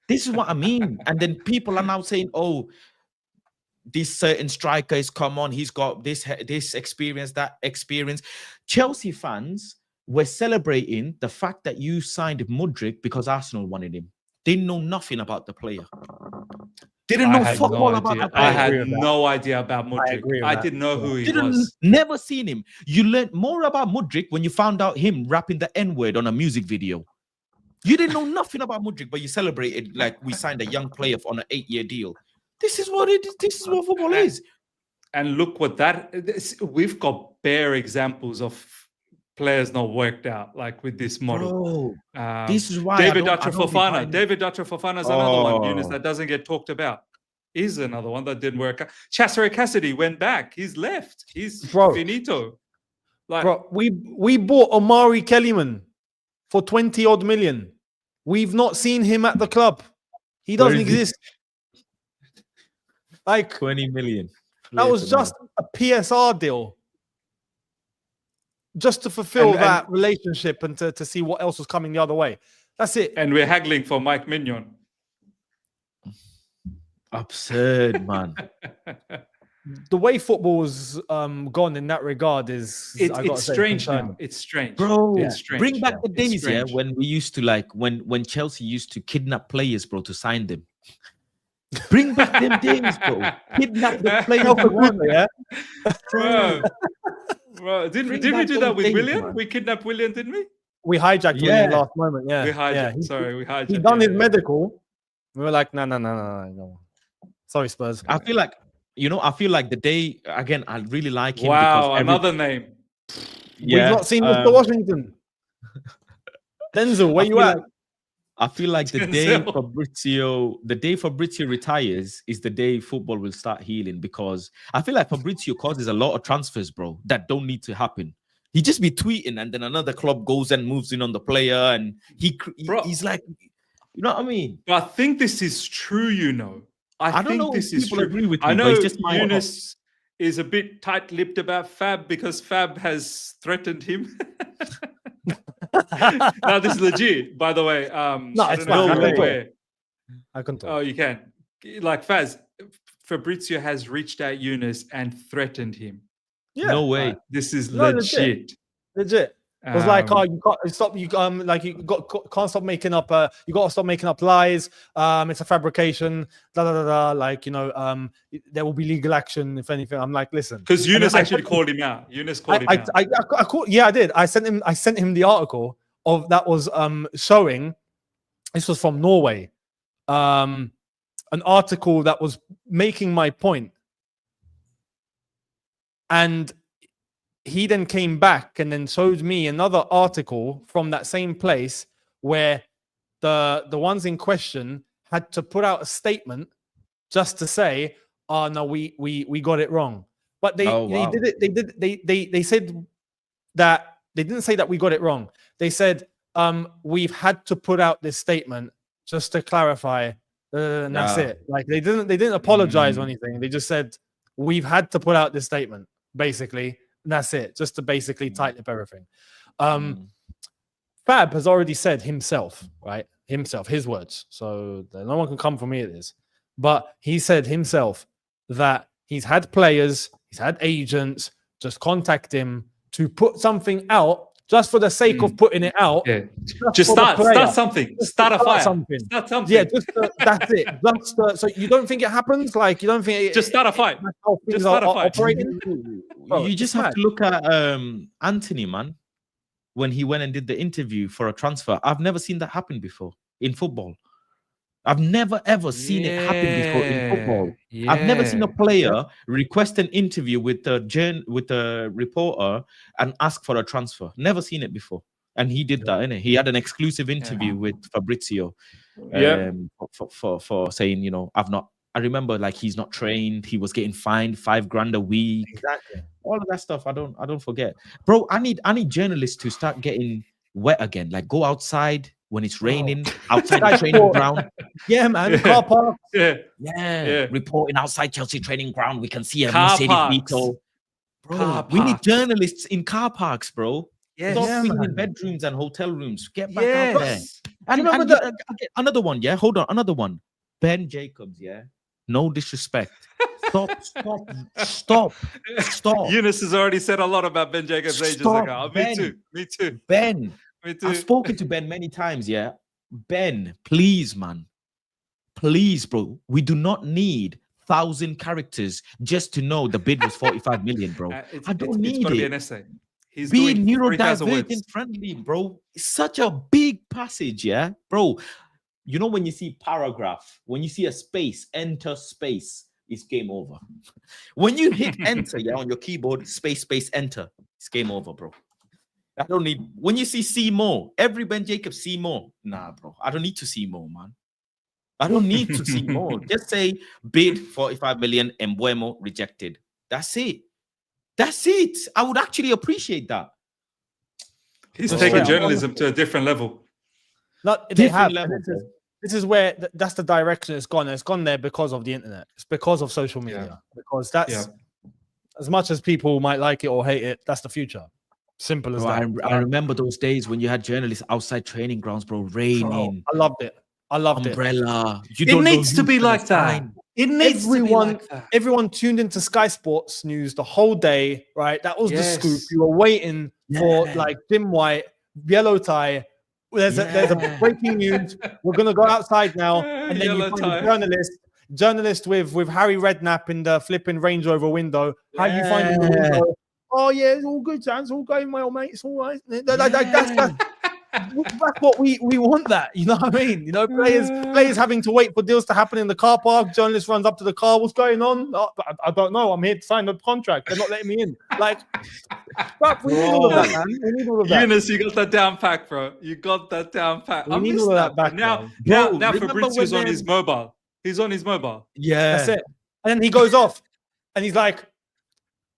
This is what I mean. And then people are now saying, "Oh, this certain striker is come on. He's got this experience, that experience." Chelsea fans were celebrating the fact that you signed Mudryk because Arsenal wanted him. Didn't know nothing about the player. Didn't know football about that player. I had no idea about Mudryk. I didn't know who he was. Never seen him. You learned more about Mudryk when you found out him rapping the N-word on a music video. You didn't know nothing about Mudryk, but you celebrated like we signed a young player on an 8-year deal. This is what it is. This is what football is. And look what we've got bare examples of players not worked out, like with this model. This is why David Fofana. David Fofana is another one, Eunice, that doesn't get talked about. He's another one that didn't work out. Cesare Cassidy went back. He's left. He's finito. Like, bro, we bought Omari Kellyman for 20-odd million. We've not seen him at the club. He doesn't exist. Like 20 million. That was just a PSR deal. Just to fulfill that relationship and to see what else was coming the other way. That's it. And we're haggling for Mike Mignon. Absurd, man. The way football's gone in that regard is it's strange now. It's strange, bro. It's strange. Bring back the days, when we used to like when Chelsea used to kidnap players, bro, to sign them. Bring back them days, bro. Kidnap the players, bro. Bro, did we Bring back do that those with days, William? man. We kidnapped William, didn't we? We hijacked Yeah. William last moment. Yeah, We hijacked. yeah. Sorry, we hijacked. He done yeah, his yeah. medical. We were like, no. Sorry, Spurs. I feel like the day again. I really like him Wow, because another name. We've not seen Mr. Washington. Denzel, where you at? I feel like the day Denzel. Fabrizio retires is the day football will start healing, because I feel like Fabrizio causes a lot of transfers, bro, that don't need to happen. He just be tweeting and then another club goes and moves in on the player, and he's like, you know what I mean? I think this is true, you know. I don't think know this if is people true. agree with me, I but know it's just my Eunice is a bit tight-lipped about Fab because Fab has threatened him. No, this is legit, by the way. No, I it's don't know fine. if you're aware. I can talk. Oh, you can. Like Fabrizio has reached out Eunice and threatened him. Yeah, no way. This is No, legit. legit. It was like, oh, you can't stop. You can't stop making up. You got to stop making up lies. It's a fabrication. Like, you know, there will be legal action if anything. I'm like, listen, because Eunice actually called him out. Eunice called him out. I called. Yeah, I did. I sent him the article of that was showing. This was from Norway. An article that was making my point, and he then came back and then showed me another article from that same place where the ones in question had to put out a statement just to say, "Oh no, we got it wrong." But they did it. They said that they didn't say that we got it wrong. They said we've had to put out this statement just to clarify, and that's it. Like they didn't apologize or anything. They just said we've had to put out this statement, basically. And that's it, just to basically tighten up everything. Fab has already said himself, right? His words. So no one can come for me at this. But he said himself that he's had players, he's had agents just contact him to put something out just for the sake of putting it out. Yeah. Just start something. Start a fire. Start something. Yeah, just that's it. So you don't think it happens? Like you don't think just start a fight. Just start a fight. You just have to look at Anthony, man. When he went and did the interview for a transfer, I've never seen that happen before in football. I've never ever seen it happen before in football. Yeah. I've never seen a player request an interview with a reporter and ask for a transfer. Never seen it before. And he did that, innit? He had an exclusive interview with Fabrizio for saying, you know, I remember like he's not trained, he was getting fined $5,000 a week. Exactly. All of that stuff. I don't forget. Bro, I need journalists to start getting wet again. Like go outside when it's raining, outside the training ground. Yeah, man. Car park. Yeah. Reporting outside Chelsea training ground. We can see a Mercedes Vito. Bro, we need journalists in car parks, bro. Stop being in bedrooms and hotel rooms. Get back out there. And another one, yeah? Hold on, another one. Ben Jacobs, yeah? No disrespect. Stop. Eunice has already said a lot about Ben Jacobs ages ago. Me too. Ben. I've spoken to Ben many times, yeah? Ben, please, man. Please, bro. We do not need 1,000 characters just to know the bid was 45 million, bro. I don't need it. It's got to be an essay. He's be doing neurodivergent friendly, bro. It's such a big passage, yeah? Bro, you know when you see paragraph, when you see a space, enter space, it's game over. When you hit enter, yeah, on your keyboard, space, enter, it's game over, bro. I don't need, when you see more, every Ben Jacobs see more. Nah, bro, I don't need to see more, man. I don't need to see more. Just say bid 45 million, Embuemo rejected. That's it. I would actually appreciate that. He's taking journalism to a different level. This is where that's the direction it's gone. It's gone there because of the internet. It's because of social media. Because that's as much as people might like it or hate it, that's the future. Simple as that. I remember those days when you had journalists outside training grounds, bro, raining. I loved it. Umbrella. It needs to be like that. It needs to be like that. Everyone tuned into Sky Sports News the whole day, right? That was the scoop. You were waiting for like Jim White, yellow tie. There's a breaking news. We're gonna go outside now, and then you find a journalist with Harry Redknapp in the flipping Range Rover window. How you find the window? oh yeah, it's all good, Sam. It's all going well, mate. It's all right. That's what we want. That, you know what I mean? You know, players having to wait for deals to happen in the car park. Journalist runs up to the car. What's going on? Oh, I don't know. I'm here to sign the contract. They're not letting me in. Like, but we need all of that, man. We need all of that. Eunice, you got that down pack, bro. You got that down pack. We need all of that back now. bro. Now Fabrizio's on his mobile. He's on his mobile. Yeah, that's it. And then he goes off, and he's like,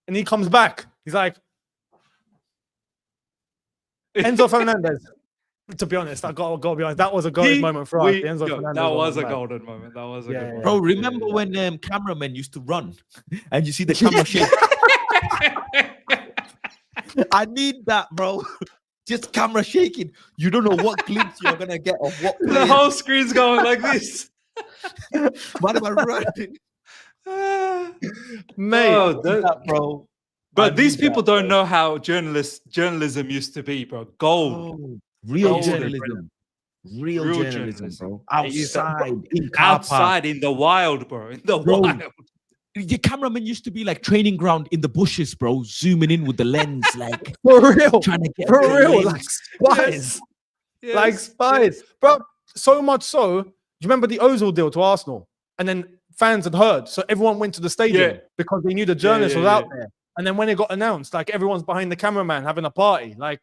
and he comes back. He's like, Enzo Fernandez. To be honest, I got to be honest. That was a golden moment for us. Enzo Fernandez that was a golden moment. That was a good moment. Bro, remember when cameramen used to run and you see the camera shake? I need that, bro. Just camera shaking. You don't know what glimpse you're gonna get of what. The whole screen's going like this. What am I running? Mate, that, bro. But these people don't know how journalism used to be, bro. Gold. Real journalism. Real journalism, bro. Outside in the wild, bro. In the wild. Your cameraman used to be like training ground in the bushes, bro, zooming in with the lens, like for real, trying to get for real, like spies, like spies, bro. So much so, do you remember the Ozil deal to Arsenal? And then fans had heard, so everyone went to the stadium because they knew the journalist was out there. And then when it got announced, like everyone's behind the cameraman having a party, like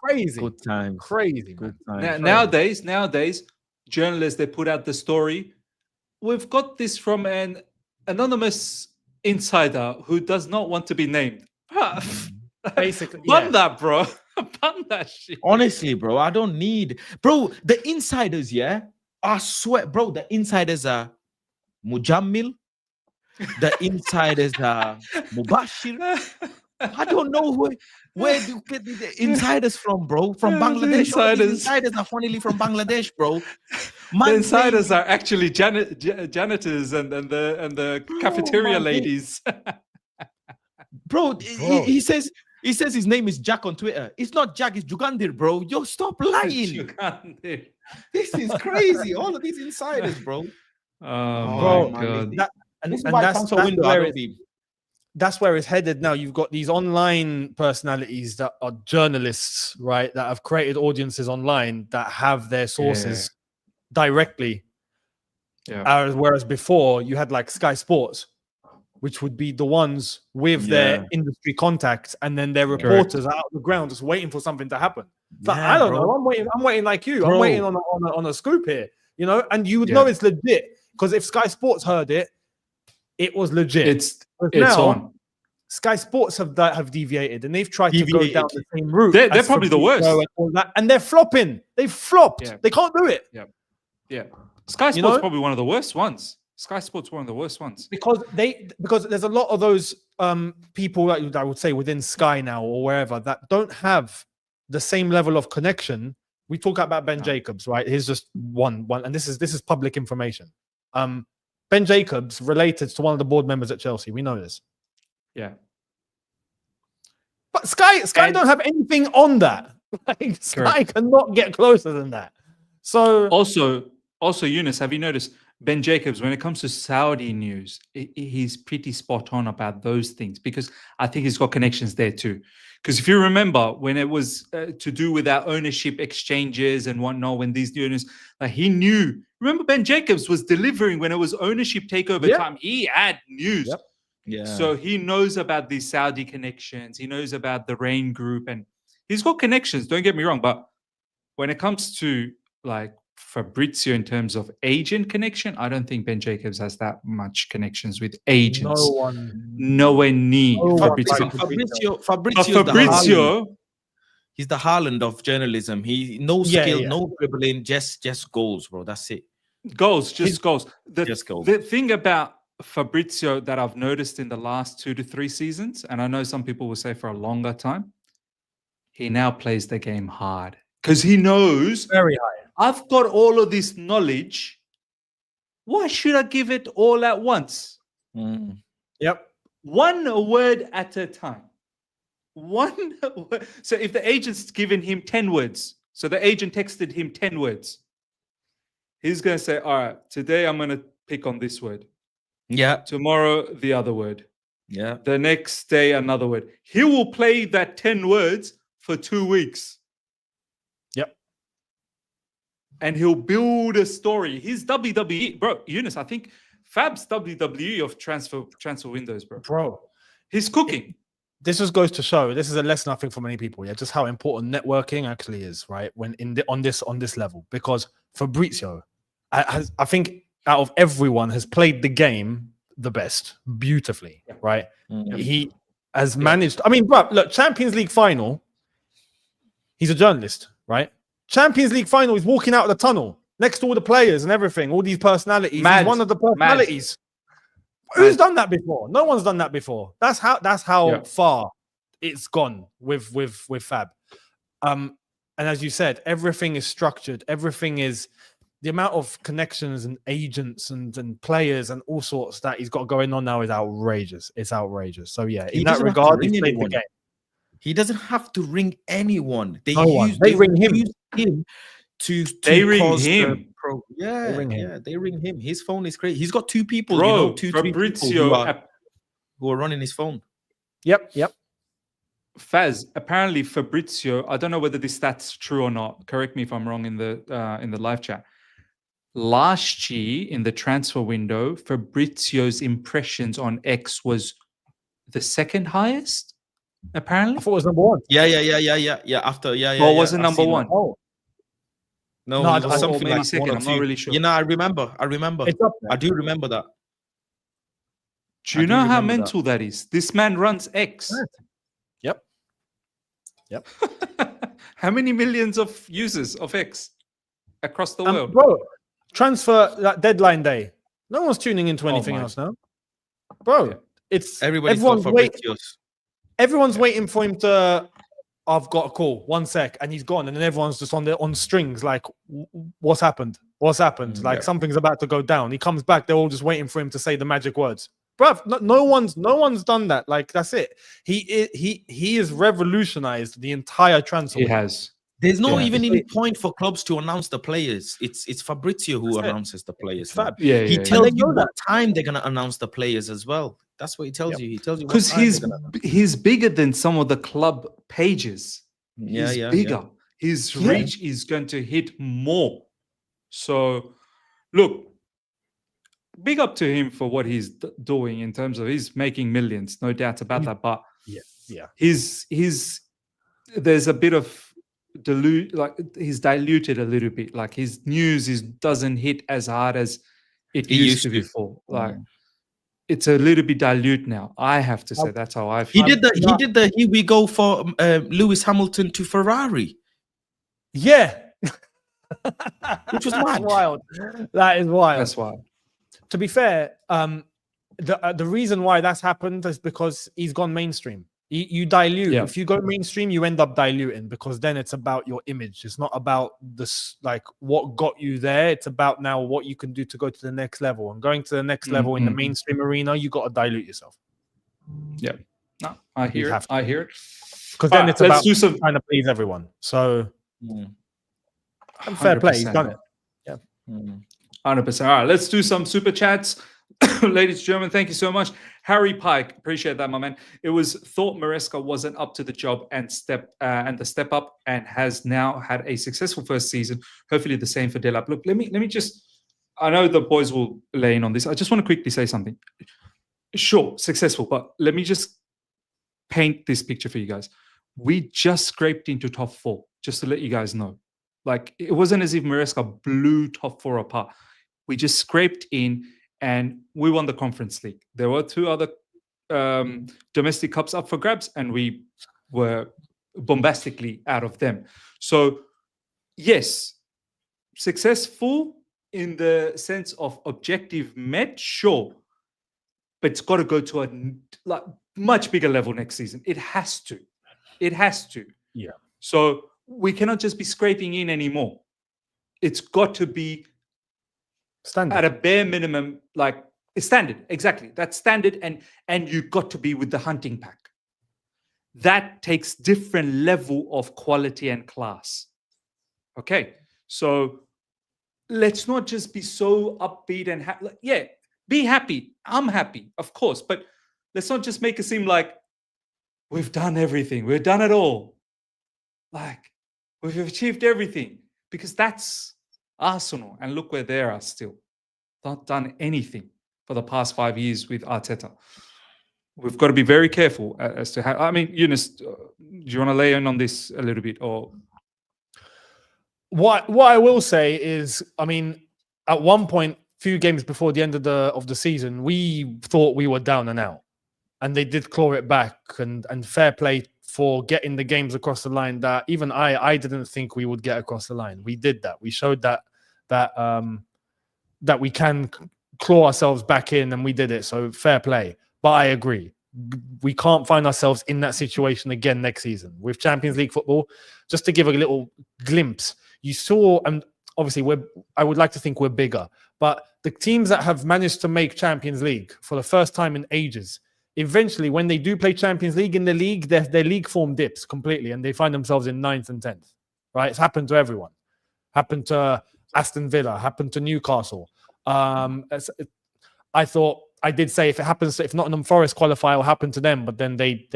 crazy, good time, crazy, good time. Nowadays, journalists, they put out the story. We've got this from an anonymous insider who does not want to be named. Basically, bun that, bro. Bun that shit. Honestly, bro, I don't need, bro. The insiders, I swear, bro. The insiders are Mujammil. The insiders are Mubashir. I don't know where do you get the insiders from, bro? From Bangladesh. The insiders are funnily from Bangladesh, bro. The insiders are actually janitors and the cafeteria ladies. Bro, he says his name is Jack on Twitter. It's not Jack, it's Jugandir, bro. Yo, stop lying. This is crazy. All of these insiders, bro. Oh my God. That's where it's headed now. You've got these online personalities that are journalists, right? That have created audiences online that have their sources directly. Whereas before you had like Sky Sports, which would be the ones with their industry contacts, and then their reporters are out on the ground just waiting for something to happen. Like, I don't know. I'm waiting like you. Bro. I'm waiting on a scoop here, you know. And you would know it's legit because if Sky Sports heard it, it was legit. It's now, on. Sky Sports have deviated and they've tried to go down the same route. They're probably the worst. And they're flopping. They've flopped. Yeah. They can't do it. Yeah. Sky Sports probably one of the worst ones. Sky Sports one of the worst ones. Because there's a lot of those people that I would say within Sky now or wherever that don't have the same level of connection. We talk about Ben Jacobs, right? Here's just one, and this is public information. Ben Jacobs related to one of the board members at Chelsea. We know this. Yeah. But Sky don't have anything on that. Like, Sky cannot get closer than that. So also, Eunice, have you noticed Ben Jacobs, when it comes to Saudi news, he's pretty spot on about those things because I think he's got connections there too. Because if you remember when it was to do with our ownership exchanges and whatnot, when these owners, like he knew. Remember, Ben Jacobs was delivering when it was ownership takeover time. He had news. Yep. Yeah. So he knows about these Saudi connections. He knows about the Rain Group, and he's got connections. Don't get me wrong, but when it comes to like Fabrizio in terms of agent connection, I don't think Ben Jacobs has that much connections with agents. Nowhere near Fabrizio. He's the Haaland of journalism. He no skill, no dribbling, just goals, bro. That's it. Goals. The thing about Fabrizio that I've noticed in the last 2 to 3 seasons, and I know some people will say for a longer time, he now plays the game hard because he knows very high. I've got all of this knowledge. Why should I give it all at once? Yep. One word at a time. One word. So if the agent's given him 10 words, so the agent texted him 10 words, he's going to say, all right, today I'm going to pick on this word. Yeah. Tomorrow, the other word. Yeah. The next day, another word. He will play that 10 words for 2 weeks. Yep. And he'll build a story. His WWE, bro, Eunice, I think Fab's WWE of transfer windows, bro. Bro. He's cooking. This just goes to show, this is a lesson I think for many people, yeah, just how important networking actually is, right? When on this level, because Fabrizio, I think out of everyone has played the game the best, beautifully, right? Mm. He has managed. I mean, bro, look, Champions League final. He's a journalist, right? Champions League final. He's walking out of the tunnel next to all the players and everything, all these personalities. Mad. He's one of the personalities. Who's done that before? No one's done that before. That's how far it's gone with Fab. And as you said, everything is structured. Everything is the amount of connections and agents and players and all sorts that he's got going on now is outrageous. It's outrageous. So yeah, in that regard, he's played the game. He doesn't have to ring anyone. They ring him. Use him to they ring him. They ring him. His phone is great. He's got 2 people, bro, 2-3 Fabrizio people who are running his phone. Yep. Faz, apparently Fabrizio, I don't know whether this stat's true or not. Correct me if I'm wrong in the live chat. Last year in the transfer window, Fabrizio's impressions on X was the second highest, apparently. I thought it was number 1. Yeah. After, Or was it number 1? Oh. No, it was something maybe like second. I'm not really sure. I remember. It's up there. I do remember that. Do you know how mental that is? This man runs X. Yep. How many millions of users of X across the world? Bro, transfer that deadline day. No one's tuning into anything else now. Bro, it's everyone's waiting for him to. I've got a call. 1 sec, and he's gone, and then everyone's just on strings. Like, what's happened? Like something's about to go down. He comes back. They're all just waiting for him to say the magic words. Bruv, no one's done that. Like, that's it. He has revolutionized the entire transfer. He has. There's no even any point for clubs to announce the players. It's Fabrizio who announces the players. He tells you what time they're gonna announce the players as well. That's what he tells you. He tells you because he's bigger than some of the club pages. He's bigger. His reach is going to hit more. So, look, big up to him for what he's doing in terms of he's making millions, no doubt about that. But there's a bit of he's diluted a little bit. Like his news doesn't hit as hard as it used to before. Like it's a little bit dilute now. I have to say that's how I feel. He did the here we go for Lewis Hamilton to Ferrari. Yeah. Which was mad. Wild. That is wild. That's wild. To be fair, the reason why that's happened is because he's gone mainstream. You dilute. If you go mainstream, you end up diluting because then it's about your image. It's not about this, like what got you there. It's about now what you can do to go to the next level. And going to the next level in the mainstream arena, you got to dilute yourself. Yeah. No, I hear it. I hear it. Because then it's about trying to please everyone. So fair play. He's done it. Yeah. 100%. All right, let's do some super chats. Ladies and gentlemen, thank you so much. Harry Pike, appreciate that, my man. It was thought Maresca wasn't up to the job and the step up and has now had a successful first season. Hopefully the same for Delap. Look, let me just, I know the boys will lay in on this. I just want to quickly say something. Sure, successful, but let me just paint this picture for you guys. We just scraped into top 4, just to let you guys know. Like, it wasn't as if Maresca blew top 4 apart. We just scraped in and we won the Conference League. There were 2 other domestic cups up for grabs, and we were bombastically out of them. So, yes, successful in the sense of objective met, sure, but it's got to go to a much bigger level next season. It has to. It has to. Yeah. So we cannot just be scraping in anymore. It's got to be standard at a bare minimum, like standard. Exactly. That's standard. And you've got to be with the hunting pack. That takes different level of quality and class. Okay. So let's not just be so upbeat and be happy. I'm happy, of course, but let's not just make it seem like we've done everything. We've done it all. Like, we've achieved everything. Because that's Arsenal. And look where they are still. Not done anything for the past 5 years with Arteta. We've got to be very careful as to how. I mean, Eunice, do you want to lay in on this a little bit? Or what I will say is, I mean, at one point, few games before the end of the season, we thought we were down and out, and they did claw it back. And fair play for getting the games across the line that even I didn't think we would get across the line. We did that. We showed that we can claw ourselves back in, and we did it. So fair play. But I agree. We can't find ourselves in that situation again next season. With Champions League football, just to give a little glimpse, you saw, and obviously I would like to think we're bigger, but the teams that have managed to make Champions League for the first time in ages, eventually when they do play Champions League in the league, their league form dips completely and they find themselves in 9th and 10th, right? It's happened to everyone. Happened to Aston Villa, happened to Newcastle. I thought, I did say if Nottingham Forest qualify, it will happen to them, but then they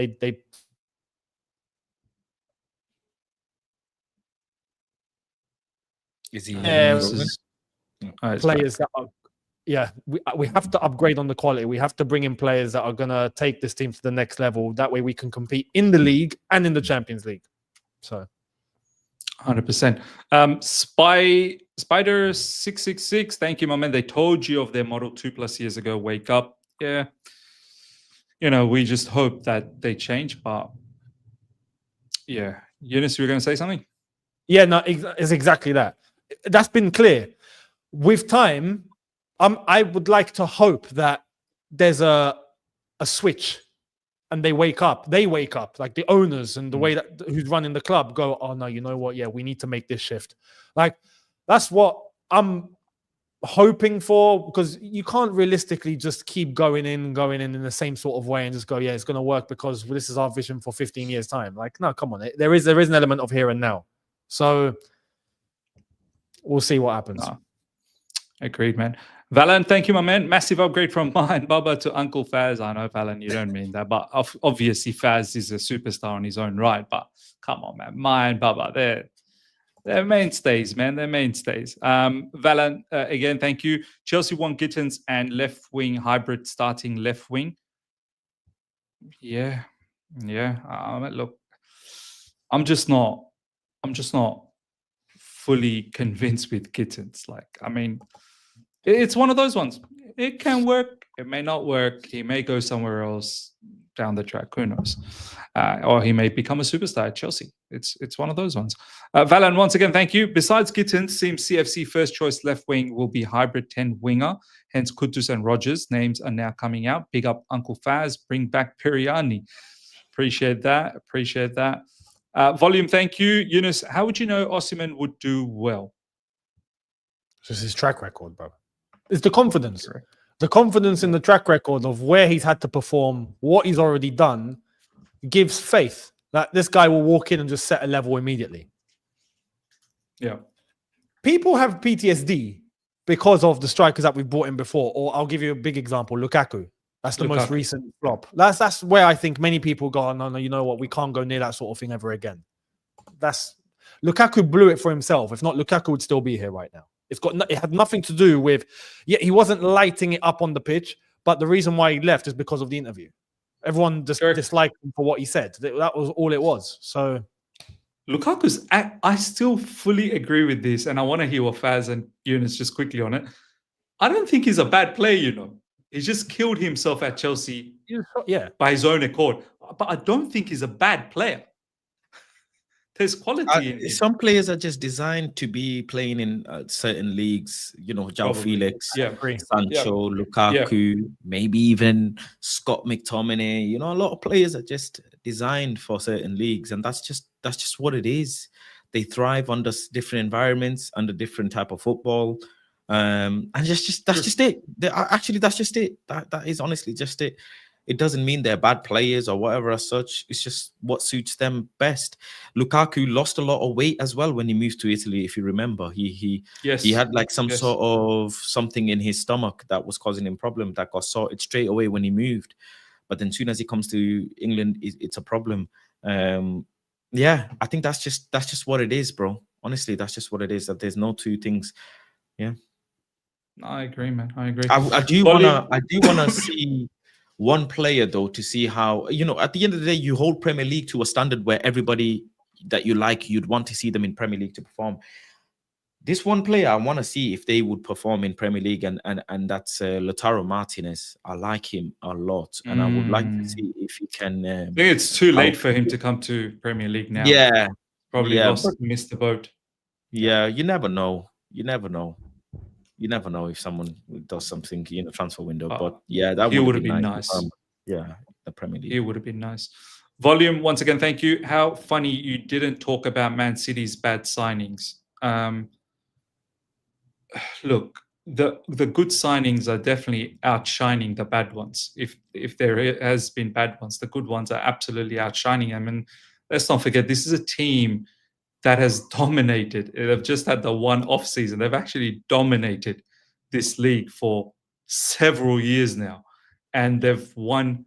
Is he players that are, we have to upgrade on the quality. We have to bring in players that are going to take this team to the next level. That way we can compete in the league and in the Champions League. So 100%. Spider 666, thank you, my man. They told you of their model 2+ years ago. Wake up. Yeah. We just hope that they change, but yeah. Eunice, you were going to say something? Yeah, no, it's exactly that. That's been clear. With time, I would like to hope that there's a switch and they wake up, like the owners and the way that who's running the club go, oh no, you know what? Yeah, we need to make this shift. Like, that's what I'm hoping for, because you can't realistically just keep going in the same sort of way and just go, yeah, it's going to work because this is our vision for 15 years time. Like, no, come on. There is an element of here and now. So we'll see what happens. No. Agreed, man. Valan, thank you, my man. Massive upgrade from mine, Baba, to Uncle Faz. I know, Valan, you don't mean that, but obviously Faz is a superstar on his own right. But come on, man. Mine, Baba, they're mainstays, man. They're mainstays. Valan, again, thank you. Chelsea want Gittens and left wing hybrid starting left wing. Yeah. Look, I'm just not fully convinced with Gittens. Like, I mean, it's one of those ones. It can work. It may not work. He may go somewhere else down the track. Who knows? Or he may become a superstar at Chelsea. It's one of those ones. Valan, once again, thank you. Besides Gittens, seems CFC first choice left wing will be hybrid 10 winger. Hence, Kudus and Rogers names are now coming out. Big up Uncle Faz. Bring back Piriani. Appreciate that. Volume, thank you. Eunice, how would you know Osimhen would do well? Just his track record, bro. It's the confidence. Correct. The confidence in the track record of where he's had to perform, what he's already done, gives faith that this guy will walk in and just set a level immediately. Yeah. People have PTSD because of the strikers that we've brought in before. Or I'll give you a big example, Lukaku. That's the most recent flop. That's where I think many people go, no, you know what? We can't go near that sort of thing ever again. Lukaku blew it for himself. If not, Lukaku would still be here right now. It had nothing to do with, he wasn't lighting it up on the pitch, but the reason why he left is because of the interview. Everyone just disliked him for what he said. That was all it was. So Lukaku's, I still fully agree with this, and I want to hear what Faz and Eunice just quickly on it. I don't think he's a bad player, He just killed himself at Chelsea by his own accord. But I don't think he's a bad player. There's quality in him. Some players are just designed to be playing in certain leagues. João Felix, Sancho, Lukaku, maybe even Scott McTominay. A lot of players are just designed for certain leagues, and that's just what it is. They thrive under different environments, under different type of football. And that's just it. That's just it. That is honestly just it. It doesn't mean they're bad players or whatever as such. It's just what suits them best. Lukaku lost a lot of weight as well when he moved to Italy. If you remember, he had like some sort of something in his stomach that was causing him problem that got sorted straight away when he moved. but then soon as he comes to England, it's a problem. Yeah, I think that's just what it is, bro. Honestly, that's just what it is. That there's no two things. Yeah, I agree, man. I agree. I do wanna see one player though, to see how, at the end of the day, you hold Premier League to a standard where everybody that you like, you'd want to see them in Premier League to perform. This one player, I want to see if they would perform in Premier League, and that's Lautaro Martinez. I like him a lot, and I would like to see if he can. I think it's too late for him to come to Premier League now. Yeah, probably missed the boat. Yeah, you never know. You never know if someone does something in the transfer window. But yeah, that would have been nice. Yeah, the Premier League. It would have been nice. Volume, once again, thank you. How funny you didn't talk about Man City's bad signings. Look, the good signings are definitely outshining the bad ones. If there has been bad ones, the good ones are absolutely outshining them. And let's not forget, this is a team that has dominated. They've just had the one off season. They've actually dominated this league for several years now, and they've won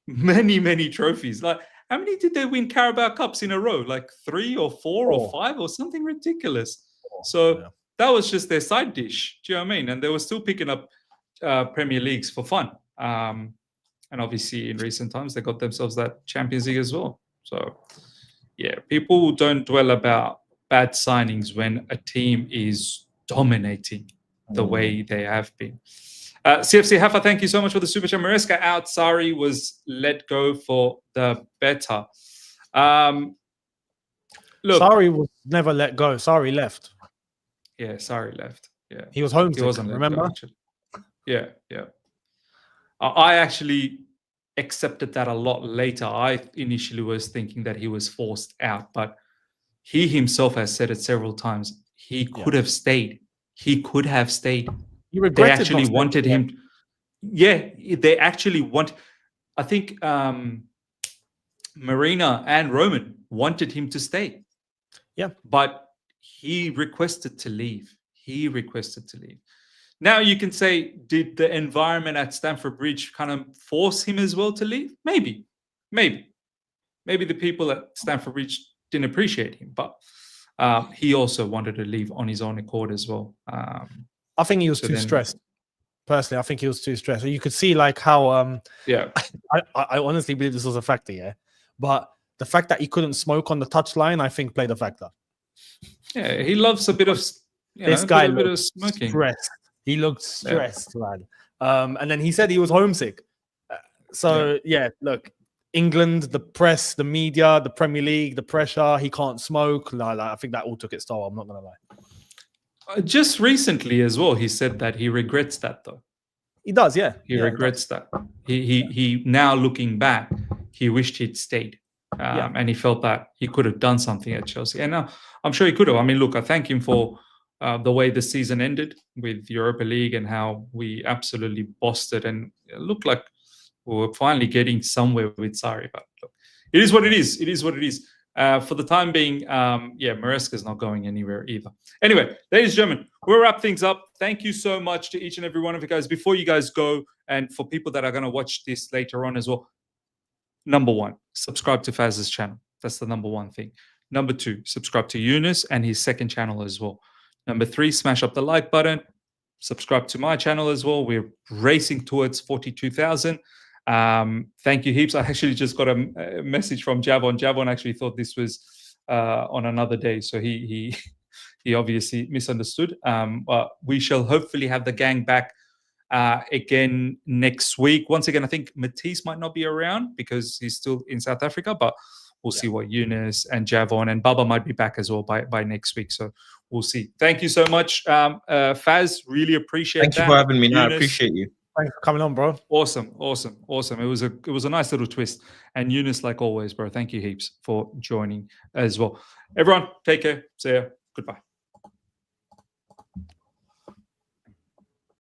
many trophies. Like, how many did they win Carabao Cups in a row? Like 3 or 4 or 5 or something ridiculous. So that was just their side dish. Do you know what I mean? And they were still picking up Premier Leagues for fun. And obviously, in recent times, they got themselves that Champions League as well. So, yeah, people don't dwell about bad signings when a team is dominating the way they have been. CFC Hafa, thank you so much for the super chat. Maresca out. Sari was let go for the better. Look, Sari was never let go. Sari left. Yeah, Sari left. Yeah, he was homesick. He wasn't remember? Yeah. I actually accepted that a lot later. I initially was thinking that he was forced out, but he himself has said it several times. He could have stayed. He could have stayed. They actually wanted him. Yeah, they actually want. I think Marina and Roman wanted him to stay. Yeah, but he requested to leave. Now you can say, did the environment at Stamford Bridge kind of force him as well to leave? Maybe the people at Stamford Bridge didn't appreciate him, but he also wanted to leave on his own accord as well. I think he was too stressed. Personally, I think he was too stressed. You could see like how I honestly believe this was a factor, yeah. But the fact that he couldn't smoke on the touchline, I think, played a factor. Yeah, he loves a bit of this guy a bit of smoking. Stressed. He looked stressed, man. And then he said he was homesick. Look, England, the press, the media, the Premier League, the pressure. He can't smoke. I think that all took its toll. I'm not gonna lie. Just recently as well, he said that he regrets that though. He does, yeah. He regrets that. He now looking back, he wished he'd stayed. And he felt that he could have done something at Chelsea. And now I'm sure he could have. I mean, look, I thank him for the way the season ended with Europa League and how we absolutely bossed it. And it looked like we were finally getting somewhere with Sarri. But look, it is what it is. It is what it is. For the time being, Maresca's not going anywhere either. Anyway, ladies and gentlemen, we'll wrap things up. Thank you so much to each and every one of you guys. Before you guys go, and for people that are going to watch this later on as well, number 1, subscribe to Faz's channel. That's the number 1 thing. Number 2, subscribe to Yunus and his second channel as well. Number 3, smash up the like button. Subscribe to my channel as well. We're racing towards 42,000. Thank you heaps. I actually just got a message from Jadon. Jadon actually thought this was on another day, so he obviously misunderstood. But we shall hopefully have the gang back again next week. Once again, I think Matisse might not be around because he's still in South Africa, but we'll see what Yunus and Jadon and Baba might be back as well by next week. So we'll see. Thank you so much, Faz. Really appreciate that. Thank you for having me. No, I appreciate you. Thanks for coming on, bro. Awesome. It was a nice little twist. And Yunus, like always, bro, thank you heaps for joining as well. Everyone, take care. See ya. Goodbye.